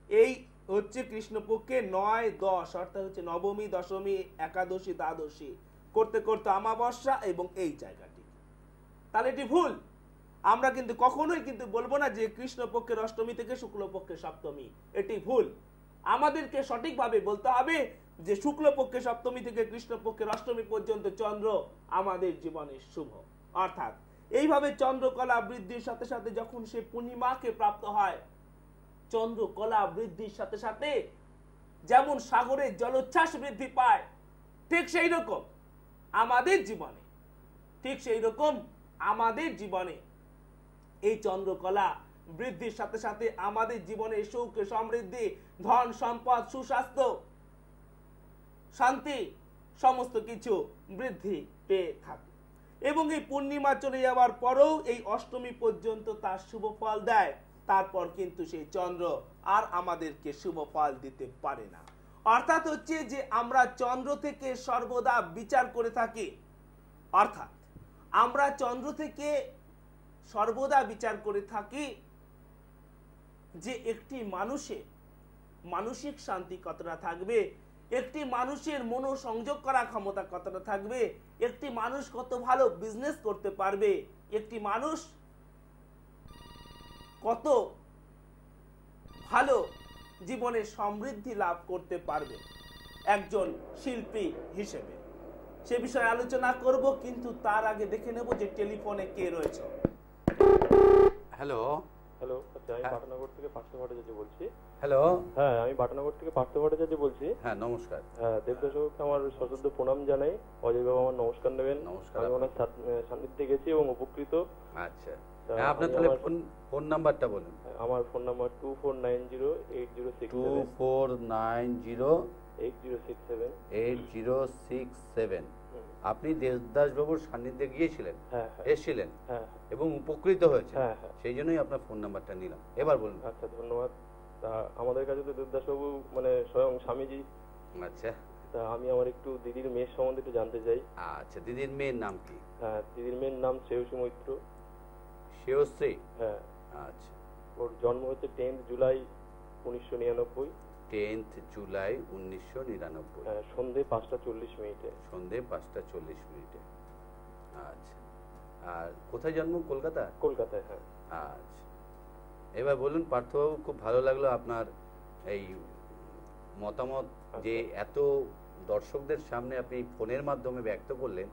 এই হচ্ছে কৃষ্ণপক্ষে 9, 10 অর্থাৎ হচ্ছে নবমী, দশমী, একাদশী, দ্বাদশী করতে করতে অমাবস্যা এবং এই জায়গাটি। তাহলে এটি ভুল। আমরা কিন্তু কখনোই কিন্তু বলবো না যে কৃষ্ণপক্ষের অষ্টমী থেকে শুক্লপক্ষের সপ্তমী, এটি ভুল। আমাদেরকে সঠিকভাবে বলতে হবে যে শুক্লপক্ষের সপ্তমী থেকে কৃষ্ণপক্ষের অষ্টমী পর্যন্ত চন্দ্র আমাদের জীবনে শুভ। অর্থাৎ এইভাবে চন্দ্রকলা বৃদ্ধির সাথে সাথে যখন সে পূর্ণিমাকে প্রাপ্ত হয়, চন্দ্রকলা বৃদ্ধির সাথে সাথে যেমন সাগরের জলোচ্ছ্বাস বৃদ্ধি পায়, ঠিক সেই রকম আমাদের জীবনে এই চন্দ্রকলা বৃদ্ধির সাথে সাথে আমাদের জীবনে সুখ, সমৃদ্ধি, ধন সম্পদ, সুস্বাস্থ্য, শান্তি সমস্ত কিছু বৃদ্ধি পেয়ে থাকে। এবং এই পূর্ণিমা চলে যাওয়ার পরেও এই অষ্টমী পর্যন্ত তার শুভ ফল দেয়। তারপর কিন্তু সেই চন্দ্র আর আমাদেরকে শুভ ফল দিতে পারে না। অর্থাৎ হচ্ছে যে আমরা চন্দ্র থেকে সর্বদা বিচার করে থাকি, অর্থাৎ আমরা চন্দ্র থেকে সর্বদা বিচার করে থাকি যে একটি মানুষের মানসিক শান্তি কতটা থাকবে, একটি মানুষের মনোসংযোগ করার ক্ষমতা কতটা থাকবে, একটি মানুষ কত ভালো বিজনেস করতে পারবে, একটি মানুষ কত ভালো জীবনে সমৃদ্ধি লাভ করতে পারবে একজন শিল্পী হিসেবে। সে বিষয়ে আলোচনা করব, কিন্তু তার আগে দেখে নেব যে টেলিফোনে কে রয়েছে। হ্যালো হ্যালো, আচ্ছা আমি পাটনগর থেকে পার্থ ভট্টাচার্য বলছি। হ্যালো, হ্যাঁ আমি পাটনগর থেকে পার্থ ভট্টাচার্য বলছি। হ্যাঁ নমস্কার। হ্যাঁ, দেবদাসবাবুকে আমার সশ্রদ্ধ প্রণাম জানাই। অজয় বাবু আমার নমস্কার নেবেন। নমস্কার। আমি ওনার সান্নিধ্যে গেছি এবং উপকৃত। আচ্ছা, আপনার তাহলে ফোন নাম্বারটা বলুন। আমার ফোন নাম্বার 24908067 24908067। আপনি দেবদাস বাবুর সান্নিধ্যে গিয়েছিলেন, এসেছিলেন এবং উপকৃত হয়েছে, সেই জন্যই আপনার ফোন নাম্বারটা নিলাম। এবার বলুন। আচ্ছা, ধন্যবাদ। তা আমাদের কাছে তো দেবদাসবাবু মানে স্বয়ং স্বামীজি। আচ্ছা, তা আমি আমার একটু দিদির মেয়ের সম্বন্ধে একটু জানতে চাই। আচ্ছা, দিদির মেয়ের নাম কি? হ্যাঁ, দিদির মেয়ের নাম শ্রেয়সী মৈত্র। শ্রেয়শ্রী? হ্যাঁ। আচ্ছা। ওর জন্ম হচ্ছে 10 জুলাই 1999। 10 জুলাই 1999। হ্যাঁ, সন্ধে 5:40 সন্ধে 5:40। আচ্ছা, আর কোথায় জন্ম? কলকাতা? কলকাতায়। হ্যাঁ। আচ্ছা, এবার বলুন পার্থবাবু, খুব ভালো লাগলো আপনার এই মতামত, যে এত দর্শকদের সামনে আপনি ফোনের মাধ্যমে ব্যক্ত করলেন।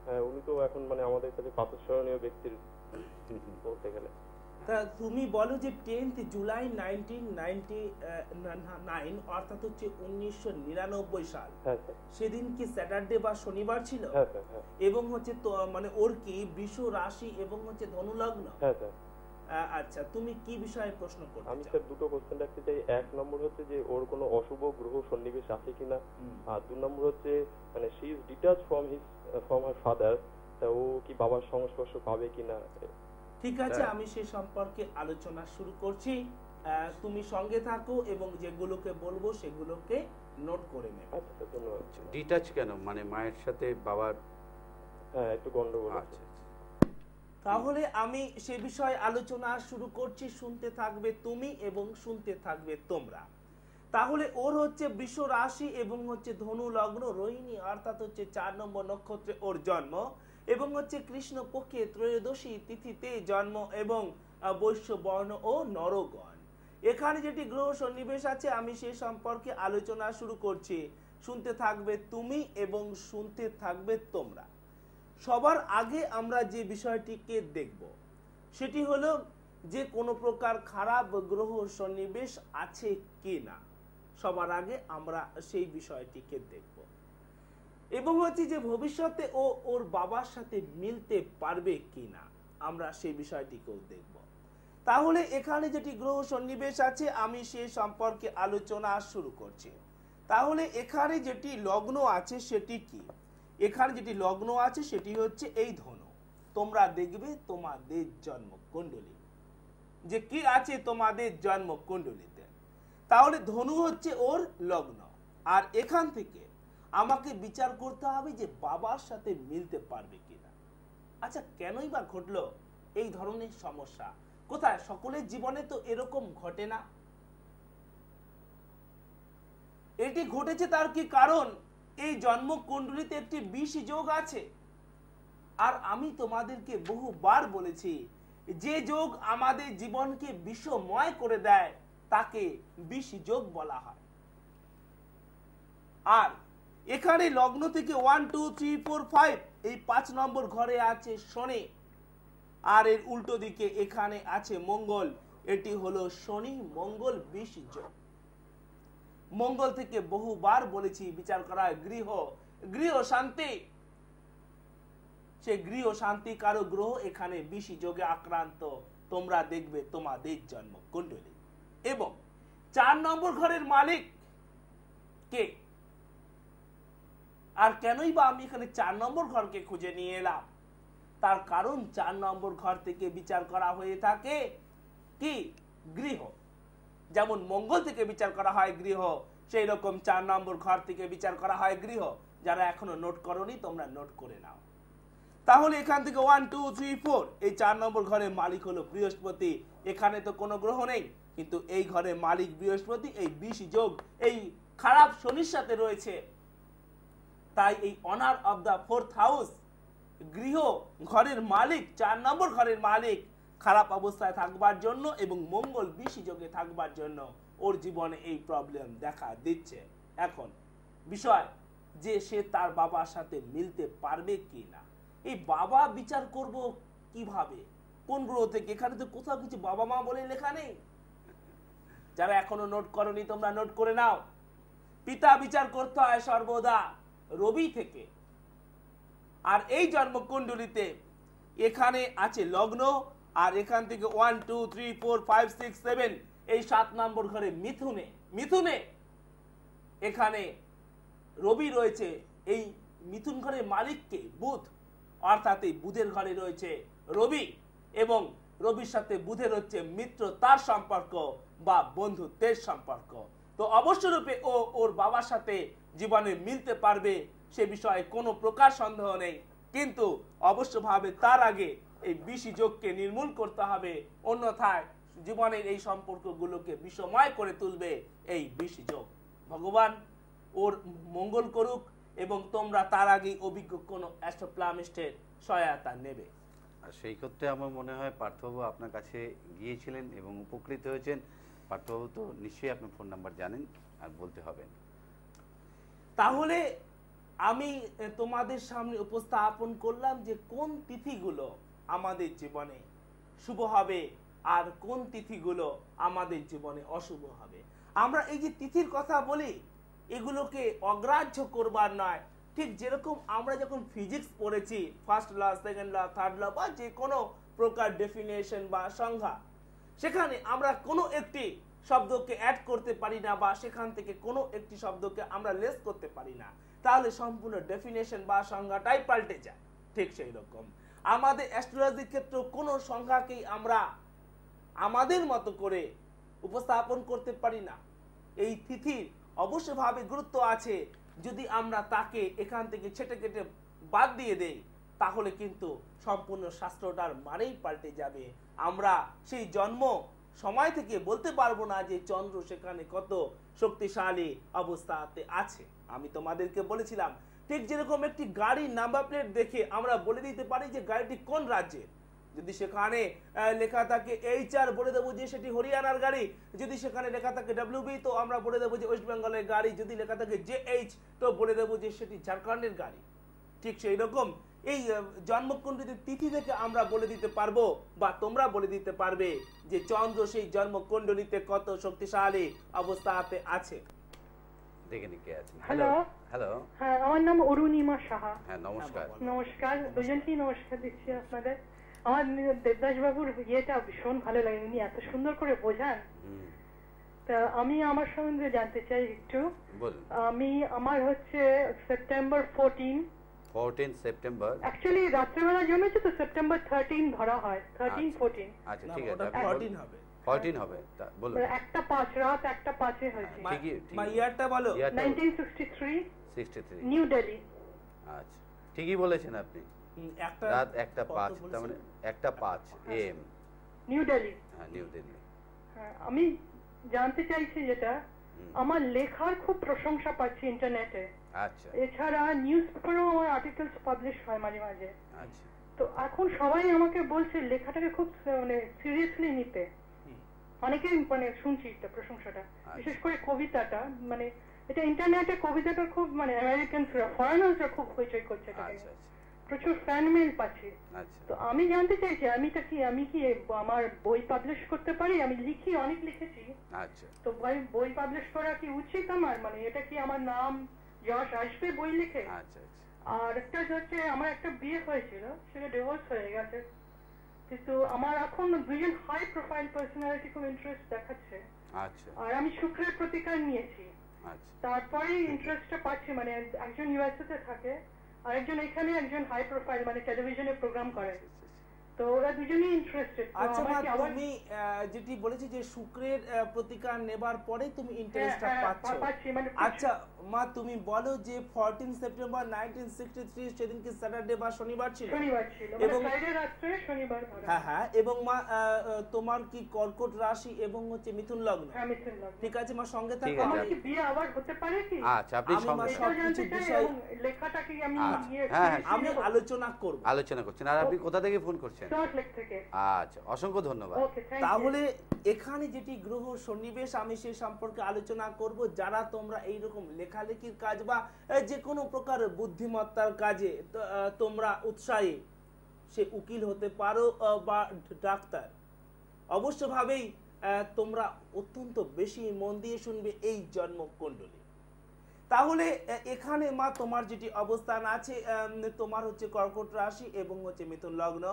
হ্যাঁ, উনি তো এখন মানে আমাদের কাছে প্রাতঃস্মরণীয় ব্যক্তির বলতে গেলে। তা তুমি বলো যে 10 জুলাই 1999 অর্থাৎ হচ্ছে 1999 সাল, হ্যাঁ স্যার। সেদিন কি স্যাটারডে বা শনিবার ছিল? হ্যাঁ স্যার। হ্যাঁ। এবং হচ্ছে তো মানে ওর কি বৃষ রাশি এবং হচ্ছে ধনু লগ্ন? হ্যাঁ স্যার। আচ্ছা, তুমি কি বিষয়ে প্রশ্ন করতে আমি চাও? স্যার দুটো কোশ্চেন রাখতে চাই। এক নম্বর হচ্ছে যে ওর কোনো অশুভ গ্রহ সন্নিবেশ আছে কিনা, আর 2 নম্বর হচ্ছে মানে she is detach from her father, তা ও কি বাবার সংস্পর্শ পাবে কিনা। ঠিক আছে, আমি সে সম্পর্কে আলোচনা শুরু করছি। তুমি সঙ্গে থাকো এবং যেগুলোকে বলবো সেগুলোকে নোট করে নেবে। আচ্ছা স্যার, ধন্যবাদ। ডিটাচ কেন? মানে মায়ের সাথে বাবার? হ্যাঁ, একটু গন্ডগোল আছে। আচ্ছা, তাহলে আমি সে বিষয়ে আলোচনা শুরু করছি। শুনতে থাকবে তুমি এবং শুনতে থাকবে তোমরা। তাহলে ওর হচ্ছে বৃষ রাশি এবং হচ্ছে ধনু লগ্ন, রোহিণী অর্থাৎ হচ্ছে 4 নম্বর নক্ষত্রে ওর জন্ম, এবং হচ্ছে কৃষ্ণ পক্ষে ত্রয়োদশী তিথিতে জন্ম, এবং বৈশ্য বর্ণ ও নরগণ। এখানে যেটি গ্রহ সন্নিবেশ আছে আমি সে সম্পর্কে আলোচনা শুরু করছি। শুনতে থাকবে তুমি এবং শুনতে থাকবে তোমরা। সবার আগে আমরা যে বিষয়টিকে দেখব সেটি হলো যে কোনো প্রকার খারাপ গ্রহ সন্নিবেশ আছে কি না। সবার আগে আমরা সেই বিষয়টিকে দেখব, এবং হচ্ছে যে ভবিষ্যতে ও ওর বাবার সাথে মিলতে পারবে কি না, আমরা সেই বিষয়টিকেও দেখব। তাহলে এখানে যেটি গ্রহ সন্নিবেশ আছে আমি সে সম্পর্কে আলোচনা শুরু করছি। তাহলে এখানে যেটি লগ্ন আছে সেটি কি? এখানে যেটি লগ্ন আছে সেটি হচ্ছে এই ধনু। তোমরা দেখবে তোমাদের জন্ম কুণ্ডলী যে কি আছে তোমাদের জন্ম কুণ্ডলীতে। তাহলে ধনু হচ্ছে ওর লগ্ন, আর এখান থেকে আমাকে বিচার করতে হবে যে বাবার সাথে মিলতে পারবে কিনা। আচ্ছা, কেনই বা ঘটলো এই ধরনের সমস্যা? কোথায়? সকলের জীবনে তো এরকম ঘটে না। এটি ঘটেছে তার কি কারণ? এই জন্ম কুণ্ডলীতে একটি বিষ যোগ আছে। আর আমি তোমাদেরকে বহুবার বলেছি যে যোগ আমাদের জীবনকে বিষময় করে দেয় তাকে বিষ যোগ বলা হয়। আর এখানে লগ্ন থেকে 1 2 3 4 5 এই 5 নম্বর ঘরে আছে শনি, আর এর উল্টো দিকে এখানে আছে মঙ্গল। এটি হলো শনি মঙ্গল বিষ যোগ। মঙ্গল থেকে বহুবার বলেছি বিচার করা হয় গৃহ শান্তি। সে গৃহ শান্তি কারো গ্রহ এখানে বিষ যোগে আক্রান্ত। তোমরা দেখবে তোমাদের জন্ম কুণ্ডলী। এবং 4 নম্বর ঘরের মালিক কে? আর কেনই বা আমি এখানে 4 নম্বর ঘরকে খুঁজে নিয়ে এলাম? তার কারণ 4 নম্বর ঘর থেকে বিচার করা হয়ে থাকে কি? গৃহ। যেমন মঙ্গল থেকে বিচার করা হয় গৃহ, সেই রকম 4 নম্বর ঘর থেকে বিচার করা হয় গৃহ। যারা এখনো নোট করোনি তোমরা নোট করে নাও। তাহলে এখান থেকে 1 2 3 4 এই 4 নম্বর ঘরের মালিক হলো বৃহস্পতি। এখানে তো কোনো গ্রহ নেই, কিন্তু এই ঘরের মালিক বৃহস্পতি এই বিষ যোগ এই খারাপ শনির সাথে রয়েছে। তাই এই honour of the 4th house গৃহ ঘরের মালিক 4 নম্বর ঘরের মালিক খারাপ অবস্থায় থাকবার জন্য এবং মঙ্গল বিষ যোগে থাকবার জন্য ওর জীবনে এই প্রবলেম দেখা দিচ্ছে। এখন বিষয় যে সে তার বাবার সাথে মিলতে পারবে কি না। এই বাবা বিচার করব কিভাবে, কোন গ্রহ থেকে? এখানে তো কোথাও কিছু বাবা মা বলে লেখা নেই। যারা এখনো নোট করনি তোমরা নোট করে নাও। পিতা বিচার করতে হয় সর্বদা রবি থেকে। আর এই জন্মকুণ্ডলীতে এখানে আছে লগ্ন, আর এখান থেকে 1 2 3 4 5 6 7 এই 7 নম্বর ঘরে মিথুনে এখানে রবি রয়েছে। এই মিথুন ঘরের মালিককে বুধ, অর্থাৎ এই বুধের ঘরে রয়েছে রবি, এবং রবির সাথে বুধের হচ্ছে মিত্র, তার সম্পর্ক বা বন্ধুত্বের সম্পর্ক। তো অবশ্যরূপে ও ওর বাবার সাথে জীবনে মিলতে পারবে, সে বিষয়ে কোনো প্রকার সন্দেহ নেই। কিন্তু অবশ্যভাবে তার আগে এই বিশি যোগকে নির্মূল করতে হবে, অন্যথায় জীবনের এই সম্পর্কগুলোকে বিষময় করে তুলবে এই বিশি যোগ। ভগবান ওর মঙ্গল করুক এবং তোমরা তার আগেই অভিজ্ঞ কোনো অ্যাস্ট্রোপ্লামিস্টের সহায়তা নেবে। আর সেই ক্ষেত্রে আমার মনে হয় পার্থবাবু আপনার কাছে গিয়েছিলেন এবং উপকৃত হয়েছেন। পার্থবাবু তো নিশ্চয়ই আপনার ফোন নাম্বার জানেন, আর বলতে হবে না। তাহলে আমি তোমাদের সামনে উপস্থাপন করলাম যে কোন তিথিগুলো আমাদের জীবনে শুভ হবে আর কোন তিথিগুলো আমাদের জীবনে অশুভ হবে। আমরা এই যে তিথির কথা বলি, এগুলোকে অগ্রাহ্য করবার নয়। ঠিক যেরকম আমরা যখন ফিজিক্স পড়েছি, first law, second law, third law বা যে কোনো প্রকার ডেফিনেশন বা সংজ্ঞা, সেখানে আমরা কোনো একটি শব্দকে অ্যাড করতে পারি না বা সেখান থেকে কোনো একটি শব্দকে আমরা লেস করতে পারি না, তাহলে সম্পূর্ণ ডেফিনেশন বা সংজ্ঞাটাই পাল্টে যায়। ঠিক সেই রকম আমাদের অ্যাস্ট্রোলজির ক্ষেত্রে কোনো সংজ্ঞাকেই আমরা আমাদের মতো করে উপস্থাপন করতে পারি না। এই তিথির অবশ্যভাবে গুরুত্ব আছে। যদি আমরা তাকে এখান থেকে ছেটে কেটে বাদ দিয়ে দেই, তাহলে কিন্তু সম্পূর্ণ শাস্ত্রটার মানেই পাল্টে যাবে। আমরা সেই জন্ম সময় থেকে বলতে পারবো না যে চন্দ্র সেখানে কত শক্তিশালী অবস্থাতে আছে। আমি তোমাদেরকে বলেছিলাম, ঠিক যেরকম একটি গাড়ির নাম্বার প্লেট দেখে আমরা বলে দিতে পারি যে গাড়িটি কোন রাজ্যের। যদি সেখানে লেখা থাকে HR, বলে দেবো যে সেটি হরিয়ানার গাড়ি। যদি সেখানে লেখা থাকে WB, তো আমরা বলে দেবো যে ওয়েস্ট বেঙ্গলের গাড়ি। যদি লেখা থাকে JH, তো বলে দেবো যে সেটি ঝাড়খণ্ডের গাড়ি। ঠিক সেই রকম এই জন্মকুণ্ডলীর তিথি থেকে আমরা বলে দিতে পারবো বা তোমরা বলে দিতে পারবে যে চন্দ্র সেই জন্মকুণ্ডলীতে কত শক্তিশালী অবস্থাতে আছে। দেখে নি কে আছেন। হ্যালো। হ্যালো। হ্যাঁ, আমার নাম অরুণিমা সাহা। হ্যাঁ, নমস্কার। নমস্কার, দুজনকেই নমস্কার দিচ্ছি আপনাদের। আমার দেবদাস বাবুর ইয়েটা ভীষণ ভালো লাগে, উনি এত সুন্দর করে বোঝান। তা আমি আমার সম্বন্ধে জানতে চাই একটু। বলুন। আমার হচ্ছে সেপ্টেম্বর 14 সেপ্টেম্বর। অ্যাকচুয়ালি রাত্রেবেলা জন্মেছে তো সেপ্টেম্বর 13 ধরা হয়, 13-14। আচ্ছা, ঠিক আছে, 14 হবে। 14 হবে। বলুন। একটা 5 রাত 1:05 হয়েছে। মা ইয়ারটা বলো। 1963 নিউ দিল্লি। আচ্ছা, ঠিকই বলেছেন আপনি। রাত 1:05, তার মানে 1:05 AM নিউ দিল্লি। হ্যাঁ, নিউ দিল্লি। হ্যাঁ, আমি জানতে চাইছি যেটা আমার লেখার খুব প্রশংসা পাচ্ছি ইন্টারনেটে। আচ্ছা। এছাড়া নিউজ পেপারেও আমার আর্টিকেলস পাবলিশ হয় মাঝে মাঝে। আচ্ছা। তো এখন সবাই আমাকে বলছে লেখাটাকে খুব মানে সিরিয়াসলি নিতে। অনেকেই মানে শুনছি এটা প্রশংসাটা, বিশেষ করে কবিতাটা। মানে এটা ইন্টারনেটে কবিতাটা খুব মানে আমেরিকানসরা, ফরেনার্সরা খুব হইচই করছে এটাকে, প্রচুর ফ্যান মেইল পাচ্ছি। তো আমি জানতে চাইছি আমি কি আমার বই পাবলিশ করতে পারি? আমি লিখি, অনেক লিখেছি। আচ্ছা। তো বই পাবলিশ করা কি উচিত আমার? মানে এটা কি আমার নাম যশ আসবে বই লিখে? আচ্ছা। আর একটা হচ্ছে আমার একটা বিয়ে হয়েছিল, সেটা ডিভোর্স হয়ে গেছে, কিন্তু আমার এখন দুজন হাই প্রোফাইল পার্সোনালিটি খুব ইন্টারেস্ট দেখাচ্ছে। আচ্ছা। আর আমি শুক্রের প্রতিকার নিয়েছি। আচ্ছা। তারপরে ইন্টারেস্টটা পাচ্ছি, মানে একজন USA তে থাকে আর একজন এখানে একজন হাই প্রোফাইল মানে টেলিভিশনে প্রোগ্রাম করে, তো ওরা দুজনেই ইন্টারেস্টেড। আচ্ছা মা, তুমি যেটি বলেছি যে শুক্রের প্রতিকার নেবার পরে তুমি ইন্টারেস্টটা পাচ্ছো। আচ্ছা মা, তুমি বলো যে 14 সেপ্টেম্বর 1963 সেদিন কি স্যাটারডে বা শনিবার ছিল? এবং ফ্রাইডে রাত্রে শনিবার ধরা। হ্যাঁ, এবং মা তোমার কি কর্কট রাশি এবং হচ্ছে মিথুন লগ্ন? হ্যাঁ, মিথুন লগ্ন। ঠিক আছে মা, সঙ্গে থাকো। আমার কি বিয়ে আবার হতে পারে কি? আচ্ছা, আপনি সঙ্গে সবকিছু বিষয় লেখাটা কি আমি আলোচনা করব। আলোচনা করছেন। আর আপনি কোথা থেকে ফোন করছেন? থেকে। আচ্ছা, অসংখ্য ধন্যবাদ। তাহলে এখানে যেটি গ্রহ সন্নিবেশ আমি সেই সম্পর্কে আলোচনা করব। যারা তোমরা এইরকম লেখালেখির কাজ বা যে কোনো প্রকার বুদ্ধিমত্তার কাজে তোমরা উৎসাহী, সে উকিল হতে পারো বা ডাক্তার, অবশ্যভাবেই তোমরা অত্যন্ত বেশি মন দিয়ে শুনবে এই জন্মকুণ্ডলী। তাহলে এখানে মা তোমার যেটি অবস্থান আছে, তোমার হচ্ছে কর্কট রাশি এবং হচ্ছে মিথুন লগ্ন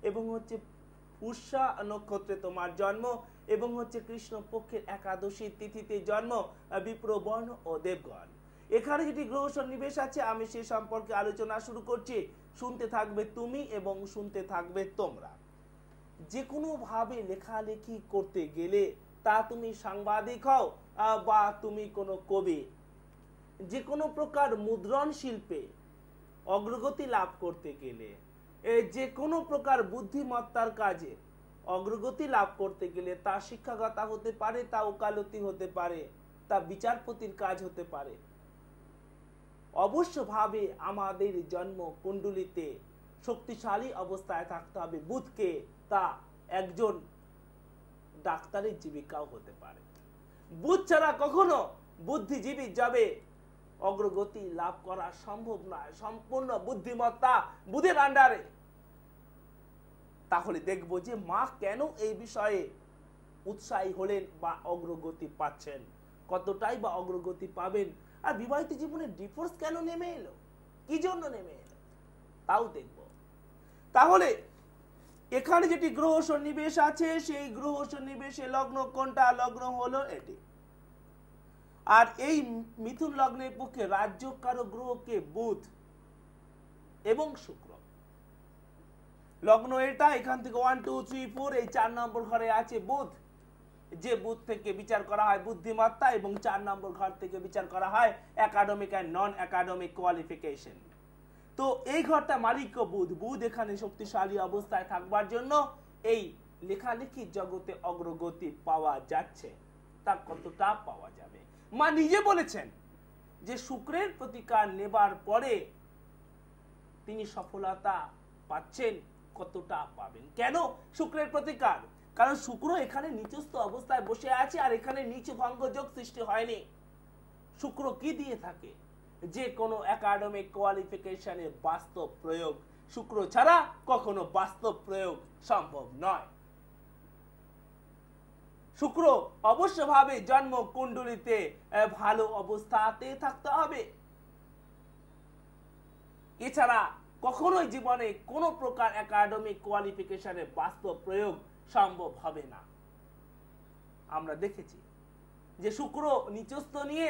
এবং হচ্ছে পুষ্যা নক্ষত্রে তোমার জন্ম এবং হচ্ছে কৃষ্ণ পক্ষের একাদশী তিথিতে জন্ম, বিপ্রবর্ণ ও দেবগণ। এখানে যেটি গ্রহ সন্নিবেশ আছে আমি সে সম্পর্কে আলোচনা শুরু করছি। শুনতে থাকবে তুমি এবং শুনতে থাকবে তোমরা। যে কোনো ভাবে লেখালেখি করতে গেলে তা তুমি সাংবাদিক হও বা তুমি কোনো কবি, যে কোনো প্রকার মুদ্রণ শিল্পে অগ্রগতি লাভ করতে গেলে, যে কোনো প্রকার বুদ্ধিমত্তার কাজে অগ্রগতি লাভ করতে গেলে, তা শিক্ষাগতা হতে পারে, তা ওকালতি হতে পারে, তা বিচারপতির কাজ হতে পারে, অবশ্যভাবে আমাদের জন্ম কুণ্ডলিতে শক্তিশালী অবস্থায় থাকতে হবে বুধকে। তা একজন ডাক্তারের জীবিকাও হতে পারে। বুধ ছাড়া কখনো বুদ্ধিজীবী যাবে অগ্রগতি লাভ করা সম্ভব নয়। সম্পূর্ণ বুদ্ধিমত্তা বুধের আন্ডারে। তাহলে দেখবো যে মা কেন এই বিষয়ে উৎসাহী হলেন বা অগ্রগতি পাচ্ছেন, কতটাই বা অগ্রগতি পাবেন। আর বিবাহিত জীবনে ডিভোর্স কেন নেমে এলো, কি জন্য নেমে এলো, তাও দেখব। তাহলে এখানে যেটি গ্রহ সন্নিবেশ আছে, সেই গ্রহ সন্নিবেশে লগ্ন কোনটা? লগ্ন হলো এটি। আর এই মিথুন লগ্নের পক্ষে রাজ্যকারক গ্রহকে বুধ এবং শুক্র। লগ্ন এটা, এখান থেকে 1 2 3 4 এই 4 নম্বর ঘরে আছে বুধ, যে বুধ থেকে বিচার করা হয় বুদ্ধিমত্তা, এবং 4 নম্বর ঘর থেকে বিচার করা হয় academic and non academic qualification. তো এই ঘরটা মালিক বুধ। বুধ এখানে শক্তিশালী অবস্থায় থাকবার জন্য এই লেখালেখি জগতে অগ্রগতি পাওয়া যাচ্ছে। তা কতটা পাওয়া যাবে? মা নিজে বলেছেন যে শুক্রের প্রতিকার নেবার পরে তিনি সফলতা পাচ্ছেন। কতটা পাবেন? কেন শুক্রের প্রতিকার? কারণ শুক্র এখানে নিচস্থ অবস্থায় বসে আছে, আর এখানে নিচ ভঙ্গ যোগ সৃষ্টি হয়নি। শুক্র কি দিয়ে থাকে? যে কোনো একাডেমিক কোয়ালিফিকেশনের বাস্তব প্রয়োগ। শুক্র ছাড়া কখনো বাস্তব প্রয়োগ সম্ভব নয়। শুক্র অবশ্যভাবে জন্ম কুণ্ডলিতে ভালো অবস্থাতে থাকতে হবে, এছাড়া কখনোই জীবনে কোনো প্রকার একাডেমিক কোয়ালিফিকেশনের বাস্তব প্রয়োগ সম্ভব হবে না। আমরা দেখেছি যে শুক্র নিচস্থ নিয়ে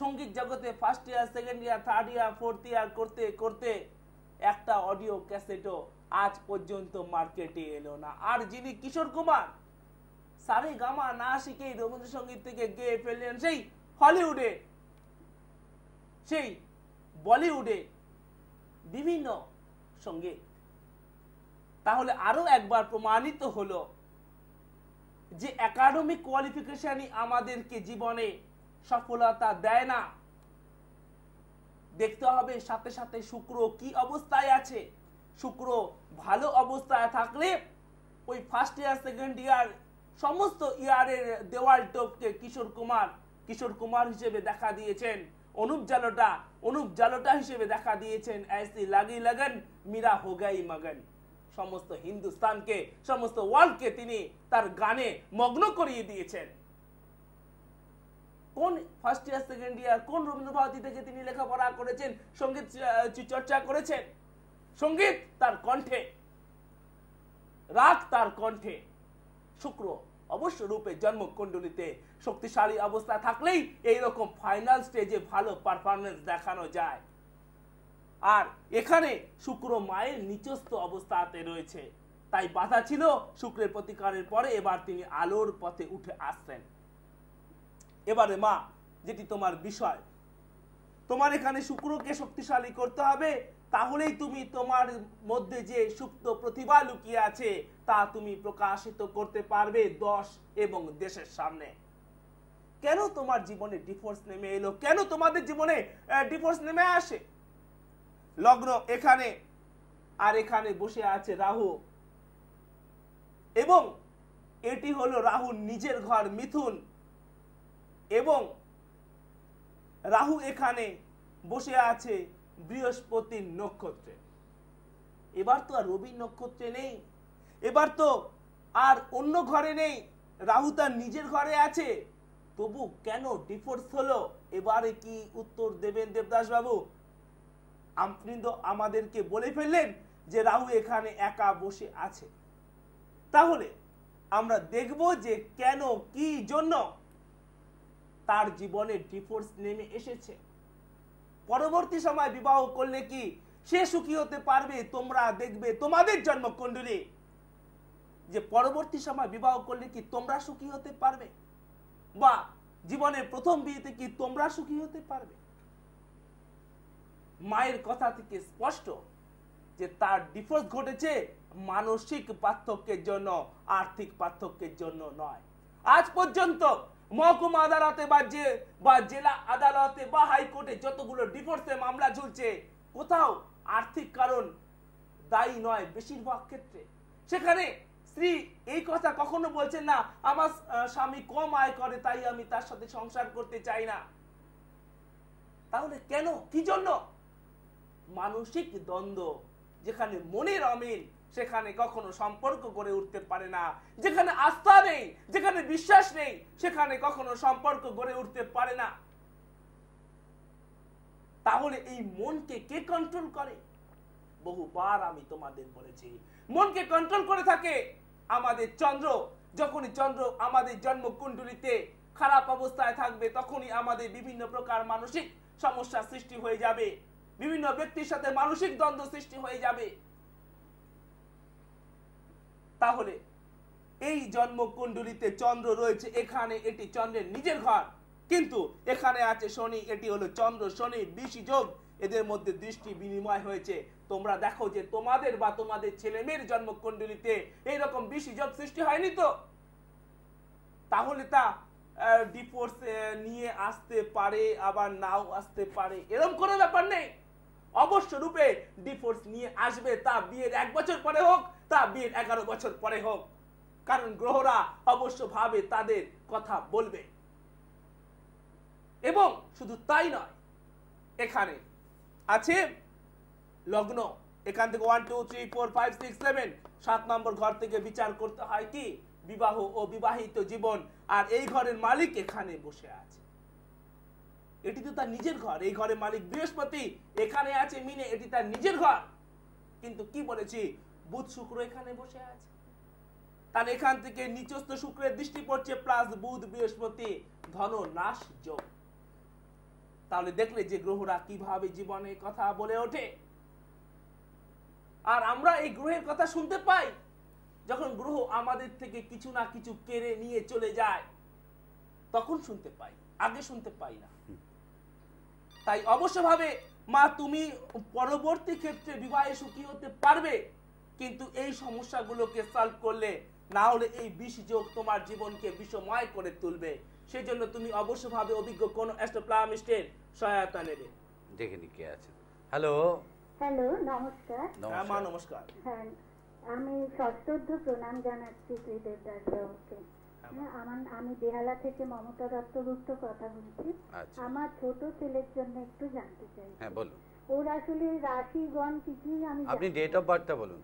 সঙ্গীত জগতে first year, second year, third year, fourth year করতে করতে একটা অডিও ক্যাসেটও আজ পর্যন্ত মার্কেটে এলো না। আর যিনি কিশোর কুমার সারে গামা না শিখেই রবীন্দ্রসঙ্গীত থেকে গেয়ে ফেললেন সেই হলিউডে, সেই বলিউডে বিভিন্ন সঙ্গীত। তাহলে আরো একবার প্রমাণিত হলো যে একাডেমিক কোয়ালিফিকেশনই আমাদেরকে জীবনে সফলতা দেয় না। দেখতে হবে সাথে সাথে শুক্র কি অবস্থায় আছে। শুক্র ভালো অবস্থায় থাকলে ওই ফার্স্ট ইয়ার, সেকেন্ড ইয়ার, সমস্ত ইয়ারের দেওয়াল টপকে কিশোর কুমার হিসেবে দেখা দিয়েছেন। অনুপ জালোটা হিসেবে দেখা দিয়েছেন। ऐसी लगी लगन मेरा हो गई मगन। সমস্ত হিন্দুস্তানকে, সমস্ত ওয়ার্ল্ডকে তিনি তার গানে মগ্ন করিয়ে দিয়েছেন। কোন ফার্স্ট ইয়ার, সেকেন্ড ইয়ার, কোন রবীন্দ্রভারতী থেকে তিনি লেখাপড়া করেছেন, সঙ্গীত চর্চা করেছেন? সঙ্গীত তার কণ্ঠে, রাগ তার কণ্ঠে। শুক্র অবশ্য রূপে জন্মকুণ্ডলিতে শক্তিশালী অবস্থা থাকলেই এইরকম ফাইনাল স্টেজে ভালো পারফরমেন্স দেখানো যায়। আর এখানে শুক্র মায়ের নিচস্থ অবস্থাতে রয়েছে, তাই বাধা ছিল শুক্রের প্রতিকারের পরে। এবার তিনি আলোর পথে উঠে আসছেন। এবারে মা, যেটি তোমার বিষয়, তোমার এখানে শুক্রকে শক্তিশালী করতে হবে, তাহলেই তুমি তোমার মধ্যে যে সুপ্ত প্রতিভা লুকিয়ে আছে তা তুমি প্রকাশিত করতে পারবে দশ এবং দেশের সামনে। কেন তোমার জীবনে ডিভোর্স নেমে এলো? কেন তোমাদের জীবনে ডিভোর্স নেমে আসে? লগ্ন এখানে, আর এখানে বসে আছে রাহু, এবং এটি হলো রাহুর নিজের ঘর মিথুন, এবং রাহু এখানে বসে আছে বৃহস্পতির নক্ষত্রে। এবার তো আর রবি নক্ষত্রে নেই, এবার তো আর অন্য ঘরে নেই, রাহু তার নিজের ঘরে আছে। তবু কেন ডিভোর্স হলো? এবারে কি উত্তর দেবেন দেবদাস বাবু? আপনি তো আমাদেরকে বলে ফেললেন যে রাহু এখানে একা বসে আছে। তাহলে আমরা দেখব যে কেন, কি জন্য তার জীবনে ডিভোর্স নেমে এসেছে। পরবর্তী সময় বিবাহ করলে কি সে সুখী হতে পারবে? তোমরা দেখবে তোমাদের জন্মকুণ্ডলী যে পরবর্তী সময় বিবাহ করলে কি তোমরা সুখী হতে পারবে, বা জীবনের প্রথম বিয়েতে কি তোমরা সুখী হতে পারবে? মায়ের কথা থেকে স্পষ্ট যে তার ডিভোর্স ঘটেছে মানসিক পার্থক্যের জন্য, আর্থিক পার্থক্যের জন্য নয়। আজ পর্যন্ত মহকুমা আদালতে বা জেলা আদালতে বা হাইকোর্টে যতগুলো ডিভোর্সের মামলা ঝুলছে, কোথাও আর্থিক কারণ দায়ী নয়। বেশিরভাগ ক্ষেত্রে সেখানে স্ত্রী এই কথা কখনো বলছেন না, আমার স্বামী কম আয় করে তাই আমি তার সাথে সংসার করতে চাই না। তাহলে কেন, কি জন্য? মানসিক দ্বন্দ্ব। যেখানে মনের অমিল সেখানে কখনো সম্পর্ক গড়ে উঠতে পারে না। যেখানে আস্থা নেই, যেখানে বিশ্বাস নেই, সেখানে কখনো সম্পর্ক গড়ে উঠতে পারে না। তাহলে এই মনকে কে কন্ট্রোল করে? বহুবার আমি তোমাদের বলেছি, মনকে কন্ট্রোল করে থাকে আমাদের চন্দ্র। যখনই চন্দ্র আমাদের জন্মকুণ্ডলিতে খারাপ অবস্থায় থাকবে, তখনই আমাদের বিভিন্ন প্রকার মানসিক সমস্যা সৃষ্টি হয়ে যাবে, বিভিন্ন ব্যক্তির সাথে মানসিক দ্বন্দ্ব সৃষ্টি হয়ে যাবে। তাহলে এই জন্মকুণ্ডলিতে চন্দ্র রয়েছে, এখানে এটি চন্দ্রের নিজের ঘর, কিন্তু এখানে আছে শনি, এটি হলো চন্দ্র শনি বিশি যোগ, এদের মধ্যে দৃষ্টি বিনিময় হয়েছে। তোমরা দেখো যে তোমাদের বা তোমাদের ছেলে মেয়ের জন্মকুণ্ডলিতে এইরকম বিশি যোগ সৃষ্টি হয়নি তো? তাহলে তা ডিভোর্স নিয়ে আসতে পারে, আবার নাও আসতে পারে, এরকম কোনো ব্যাপার নেই। অবশ্য রূপে ডিভোর্স নিয়ে আসবে, তা বিয়ের 1 বছর পরে হোক, তা বিয়ের 11 বছর পরে হোক, কারণ গ্রহরা অবশ্য ভাবে তাদের কথা বলবে। এবং শুধু তাই নয়, এখানে আছে লগ্ন, এখান থেকে 1 2 3 4 5 6 7 7 নম্বর ঘর থেকে বিচার করতে হয় কি বিবাহ ও বিবাহিত জীবন। আর এই ঘরের মালিক এখানে বসে আছে, এটি তো তার নিজের ঘর। এই ঘরের মালিক বৃহস্পতি, এখানে আছে মিনে, এটি তার নিজের ঘর। কিন্তু কি বলেছি, বুধ শুক্র এখানে বসে আছে, তাহলে এখান থেকে নিচস্থ শুক্রের দৃষ্টি পড়ছে, প্লাস বুধ বৃহস্পতি, ধন নাশ যোগ। তাহলে দেখলে যে গ্রহরা কিভাবে জীবনে কথা বলে ওঠে। আর আমরা এই গ্রহের কথা শুনতে পাই যখন গ্রহ আমাদের থেকে কিছু না কিছু কেড়ে নিয়ে চলে যায়, তখন শুনতে পাই, আগে শুনতে পাই না। তাই অবশ্যভাবে মা তুমি পরবর্তী ক্ষেত্রে বিবাহে সুখী হতে পারবে, কিন্তু এই সমস্যাগুলোকে সলভ করলে, না হলে এই বিষ যোগ তোমার জীবনকে বিষময় করে তুলবে। সেজন্য তুমি অবশ্যভাবে অভিজ্ঞ কোন অ্যাস্ট্রোপ্লামিস্টের সহায়তা নেবে। দেখে নি কে আছে। হ্যালো হ্যালো, নমস্কার। মা নমস্কার। হ্যাঁ, আমি সশ্রদ্ধ প্রণাম জানাচ্ছি শ্রীদেব দাসবাবুকে। আমি বেহালা থেকে মমতা দত্তগুপ্ত কথা বলছি। আমার ছোট ছেলের জন্য একটু জানতে চাই। হ্যাঁ বলুন। ওর আসলে রাশিগণ কিছুই আমি আপনি ডেট অফ বার্থটা বলুন।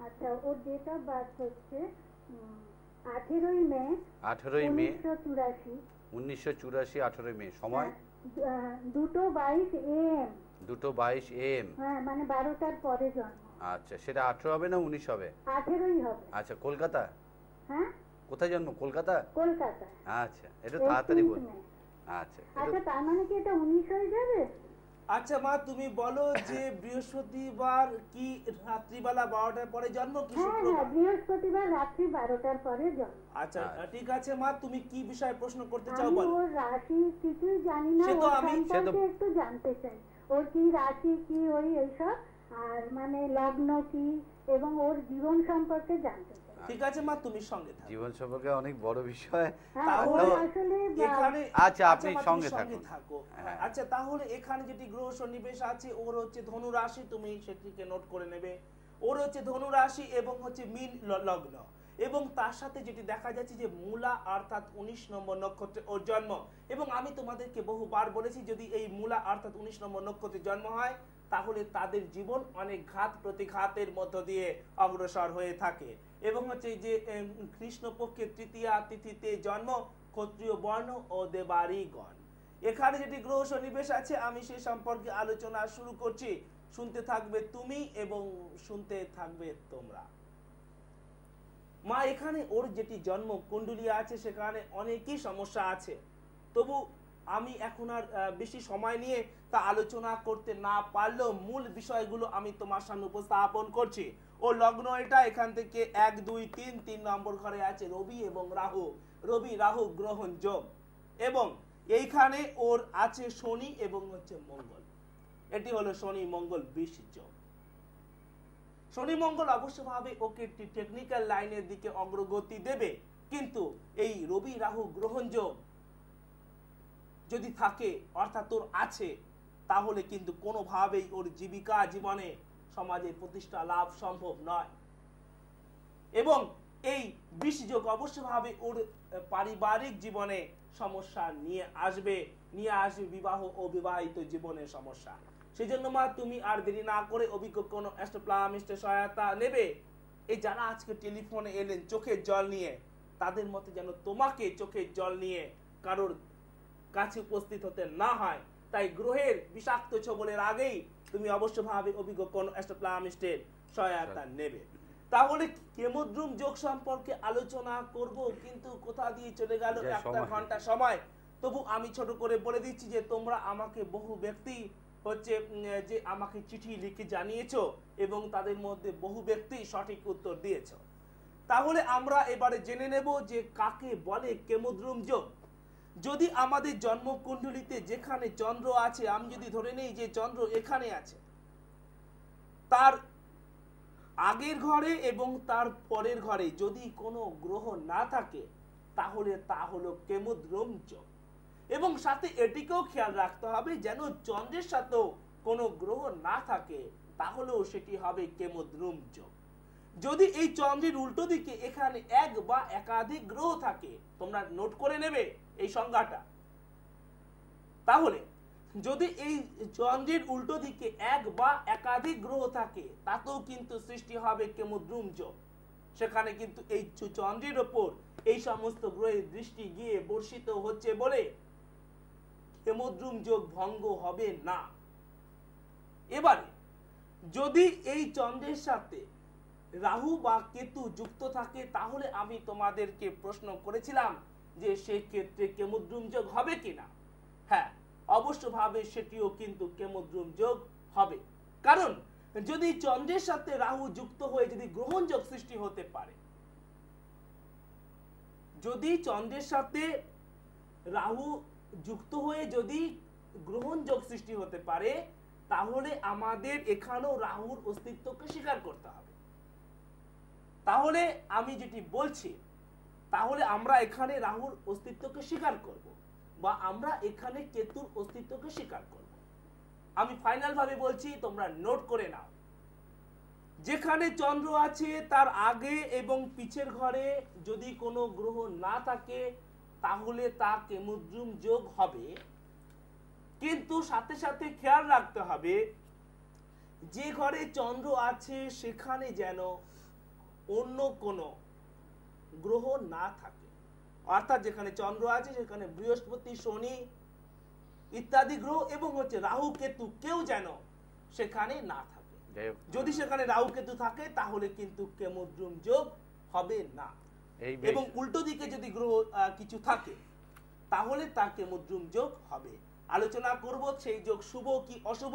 আচ্ছা, ওর ডেট অফ বার্থ হচ্ছে 18ই মে 1984। 1984 18ই মে। সময় 2:22 AM। 2:22 AM। হ্যাঁ, মানে 12টার পরে জন্ম। আচ্ছা, সেটা 18 হবে না 19 হবে? 18ই হবে। আচ্ছা, কলকাতা? হ্যাঁ, কোথায় জন্ম? কলকাতা। কলকাতা। আচ্ছা, এটা তাড়াতাড়ি বলুন। আচ্ছা, আচ্ছা, তার মানে কি এটা 19 হয়ে যাবে? আচ্ছা মা, তুমি বলো যে বৃহস্পতিবার কি রাত্রিবেলা 12টার পরে জন্ম কি শুক্রবার? হ্যাঁ, বৃহস্পতিবার রাত্রি 12টার পরে জন্ম। আচ্ছা ঠিক আছে মা, তুমি কি বিষয়ে প্রশ্ন করতে চাও বলো। আমি ওর রাশি কিছুই জানি না, সে তো ওর আমি সম্পর্কে একটু জানতে চাই। ওর কি রাশি, কি ওই এইসব, আর মানে লগ্ন কি, এবং ওর জীবন সম্পর্কে জানতে চাই। ঠিক আছে মা, তুমি সঙ্গে থাকো। জীবন সম্পর্কে অনেক বড় বিষয়। তাহলে আসলে এখানে আচ্ছা আপনি সঙ্গে থাকো। আচ্ছা, তাহলে এখানে যেটি গ্রহ সন্নিবেশ আছে, ওর হচ্ছে ধনু রাশি, তুমি সেটিকে নোট করে নেবে। ওর হচ্ছে ধনু রাশি এবং হচ্ছে মীন লগ্ন, এবং তার সাথে যেটি দেখা যাচ্ছে যে মূলা অর্থাৎ 19 নম্বর নক্ষত্রে ওর জন্ম। এবং আমি তোমাদেরকে বহুবার বলেছি, যদি এই মূলা অর্থাৎ 19 নম্বর নক্ষত্রে জন্ম হয়, তাহলে তাদের জীবন অনেক ঘাত প্রতিঘাতের মধ্য দিয়ে অগ্রসর হয়ে থাকে। এবং হচ্ছে যে কৃষ্ণপক্ষের তৃতীয়া তিথিতে জন্ম, ক্ষত্রিয় বর্ণ ও দেবাড়িগণ। এখানে যেটি গ্রহ সন্নিবেশ আছে, আমি সে সম্পর্কে আলোচনা শুরু করছি। শুনতে থাকবে তুমি এবং শুনতে থাকবে তোমরা। মা, এখানে ওর যেটি জন্ম কুণ্ডলী আছে, সেখানে অনেকই সমস্যা আছে, তবু আমি এখন আর বেশি সময় নিয়ে তা আলোচনা করতে না পারলেও মূল বিষয়গুলো আমি তোমার সামনে উপস্থাপন করছি। ও লগ্ন এটা, এখান থেকে 1 2 3 3 নম্বর ঘরে আছে রবি এবং রাহু, রবি রাহু গ্রহণ যোগ, এবং এইখানে ওর আছে শনি এবং হচ্ছে মঙ্গল। এটি হলো শনি মঙ্গল বিষ যোগ। শনি মঙ্গল অবশ্যভাবে ওকে টেকনিক্যাল লাইনের দিকে অগ্রগতি দেবে, কিন্তু এই রবি রাহু গ্রহণ যোগ যদি থাকে অর্থাৎ তোর আছে, তাহলে কিন্তু কোনোভাবেই ওর জীবিকা জীবনে সমাজের প্রতিষ্ঠা লাভ সম্ভব নয়। এবং এই বিষ যোগ অবশ্যভাবে ওর পারিবারিক জীবনে সমস্যা নিয়ে আসবে বিবাহ ও বিবাহিত জীবনের সমস্যা। সেই জন্য মা তুমি আর দেরি না করে অভিজ্ঞ কোনো অ্যাস্ট্রোপ্লামিস্টের সহায়তা নেবে। এই যারা আজকে টেলিফোনে এলেন চোখের জল নিয়ে, তাদের মতে যেন তোমাকে চোখের জল নিয়ে কারোর কাছে উপস্থিত হতে না হয়। তাই গ্রহের বিষাক্ত ছবলের আগেই তুমি অবশ্যভাবে অভিজ্ঞ কোন অ্যাস্ট্রোপ্লামিস্টের সহায়তা নেবে। তাহলে কেমোদ্রুম যোগ সম্পর্কে আলোচনা করব, কিন্তু কোথা দিয়ে চলে গেল 1 ঘন্টা সময়। তবু আমি ছোট করে বলে দিচ্ছি যে তোমরা আমাকে বহু ব্যক্তি হচ্ছে যে আমাকে চিঠি লিখে জানিয়েছো এবং তাদের মধ্যে বহু ব্যক্তি সঠিক উত্তর দিয়েছো। তাহলে আমরা এবারে জেনে নেব যে কাকে বলে কেমোদ্রুম যোগ। যদি আমাদের জন্মকুণ্ডলিতে যেখানে চন্দ্র আছে, আমি যদি ধরে নেই যে চন্দ্র এখানে আছে, তার আগের ঘরে এবং তার পরের ঘরে যদি কোনো গ্রহ না থাকে, তাহলে তা হলো কেমোদ্রুম যোগ। এবং সাথে এটিকেও খেয়াল রাখতে হবে যেন চন্দ্রের সাথেও কোনো গ্রহ না থাকে, তাহলেও সেটি হবে কেমোদ্রুম যোগ। যদি এই চন্দ্রের উল্টো দিকে এখানে 1 বা একাধিক গ্রহ থাকে, তোমরা নোট করে নেবে এই সংজ্ঞাটা। তাহলে যদি এই চন্দ্রের উল্টো দিকে 1 বা একাধিক গ্রহ থাকে, তাতেও কিন্তু সৃষ্টি হবে কেমোদ্রুম যোগ। সেখানে কিন্তু এই চন্দ্রের ওপর এই সমস্ত গ্রহের দৃষ্টি গিয়ে বর্ষিত হচ্ছে বলে কেমোদ্রুম যোগ ভঙ্গ হবে না। এবারে যদি এই চন্দ্রের সাথে রাহু বা কেতু যুক্ত থাকে, তাহলে আমি তোমাদেরকে প্রশ্ন করেছিলাম যে সেই ক্ষেত্রে কেমোদ্রুম যোগ হবে কিনা। হ্যাঁ, অবশ্যভাবে সেটিও কিন্তু কেমোদ্রুম যোগ হবে। কারণ যদি চন্দ্রের সাথে রাহু যুক্ত হয়ে যদি গ্রহণ যোগ সৃষ্টি হতে পারে, যদি চন্দ্রের সাথে রাহু যুক্ত হয়ে যদি গ্রহণ যোগ সৃষ্টি হতে পারে, তাহলে আমাদের এখানেও রাহুর অস্তিত্বকে স্বীকার করতে হবে। তাহলে আমি যেটি বলছি, তাহলে আমরা এখানে রাহুর অস্তিত্বকে স্বীকার করব, বা আমরা এখানে কেতুর অস্তিত্বকে স্বীকার করব। আমি ফাইনাল ভাবে বলছি, তোমরা নোট করে নাও। যেখানে চন্দ্র আছে তার আগে এবং পিছের ঘরে যদি কোনো গ্রহ না থাকে, তাহলে তা কেমোদ্রুম যোগ হবে। কিন্তু সাথে সাথে খেয়াল রাখতে হবে যে ঘরে চন্দ্র আছে সেখানে যেন অন্য কোনো গ্রহ না থাকে। অর্থাৎ যেখানে চন্দ্র আছে সেখানে বৃহস্পতি, শনি ইত্যাদি গ্রহ এবং হচ্ছে রাহু কেতু কেউ যেন সেখানে না থাকে। যদি সেখানে রাহু কেতু থাকে, তাহলে কিন্তু কেমোদ্রুম যোগ হবে না। এবং উল্টো দিকে যদি গ্রহ কিছু থাকে, তাহলে তা কেমোদ্রুম যোগ হবে। আলোচনা করব সেই যোগ শুভ কি অশুভ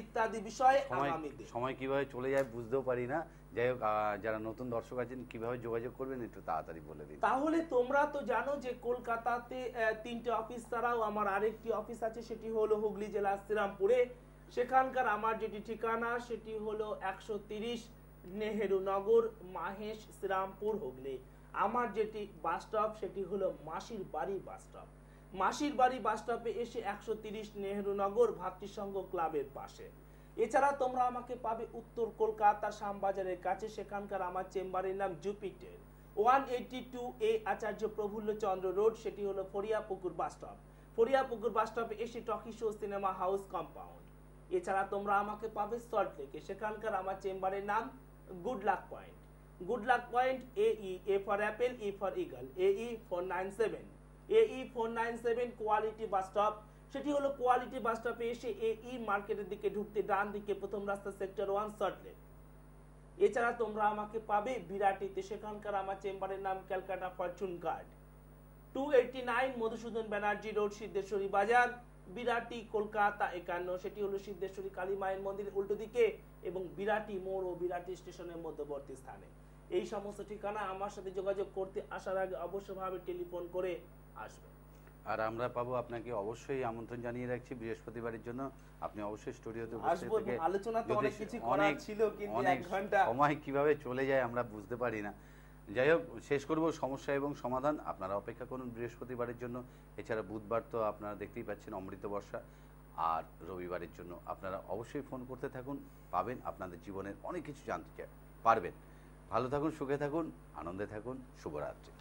ইত্যাদি বিষয়ে আগামী দিনে। সময় কিভাবে চলে যায় বুঝতেও পারি না। যাই হোক, যারা নতুন দর্শক আছেন কিভাবে যোগাযোগ করবেন একটু তাড়াতাড়ি বলে দিন। তাহলে তোমরা তো জানো যে কলকাতাতে 3টে অফিস ছাড়াও আমার আরেকটি অফিস আছে, সেটি হলো হুগলি জেলার শ্রীরামপুরে। সেখানকার আমার যেটি ঠিকানা সেটি হলো 130 নেহেরু নগর, মাহেশ, শ্রীরামপুর, হুগলি। আমার যেটি বাস স্টপ সেটি হলো মাসির বাড়ি বাস স্টপ। মাসির বাড়ি বাস স্টপে এসে 130 নেহেরু নগর ভাতৃসংঘ ক্লাবের পাশে। এছাড়া তোমরা আমাকে পাবে উত্তর কলকাতার শ্যামবাজারের কাছে, সেখানকার আমার চেম্বারের নাম জুপিটার, 182A আচার্য প্রফুল্ল চন্দ্র রোড, সেটি হলো ফরিয়াপুকুর বাস স্টপ। ফরিয়াপুকুর বাস স্টপে এসে talkie show cinema house compound. এছাড়া তোমরা আমাকে পাবে সল্ট লেকে, সেখানকার আমার চেম্বারের নাম good luck point. Good luck point A for Apple, E for eagle, AE 497 quality bus stop, সেটি হলো কোয়ালিটি বাস স্টপে এসে AE মার্কেটের দিকে ঢুকতে ডান দিকে প্রথম রাস্তা, সেক্টর 1, সল্ট লেক। এছাড়া তোমরা আমাকে পাবে বিরাটিতে, সেখানকার আমার চেম্বারের নাম Calcutta fortune guard. 289 Madhusudan Banerjee road, Siddheshwari Bazar, Birati, Kolkata 51। সেটি হলো সিদ্ধেশ্বরী কালী মায়ের মন্দিরের উল্টো দিকে এবং বিরাটি মোড় ও বিরাটি স্টেশনের মধ্যবর্তী স্থানে। এই সমস্ত ঠিকানা আমার সাথে যোগাযোগ করতে আসার আগে অবশ্যভাবে টেলিফোন করে আসবেন। আর আমরা পাবো আপনাকে অবশ্যই আমন্ত্রণ জানিয়ে রাখছি বৃহস্পতিবারের জন্য। আপনি অবশ্যই স্টুডিওতে আসবো। আলোচনা তো অনেক কিছু করার ছিল, কিন্তু এক ঘন্টা সময় কিভাবে চলে যায় আমরা বুঝতে পারি না। যাই হোক, শেষ করব সমস্যা এবং সমাধান। আপনারা অপেক্ষা করুন বৃহস্পতিবারের জন্য। এছাড়া বুধবার তো আপনারা দেখতেই পাচ্ছেন অমৃত বর্ষা। আর রবিবারের জন্য আপনারা অবশ্যই ফোন করতে থাকুন, পাবেন আপনাদের জীবনের অনেক কিছু জানতে পারবেন। ভালো থাকুন, সুখে থাকুন, আনন্দে থাকুন। শুভরাত্রি।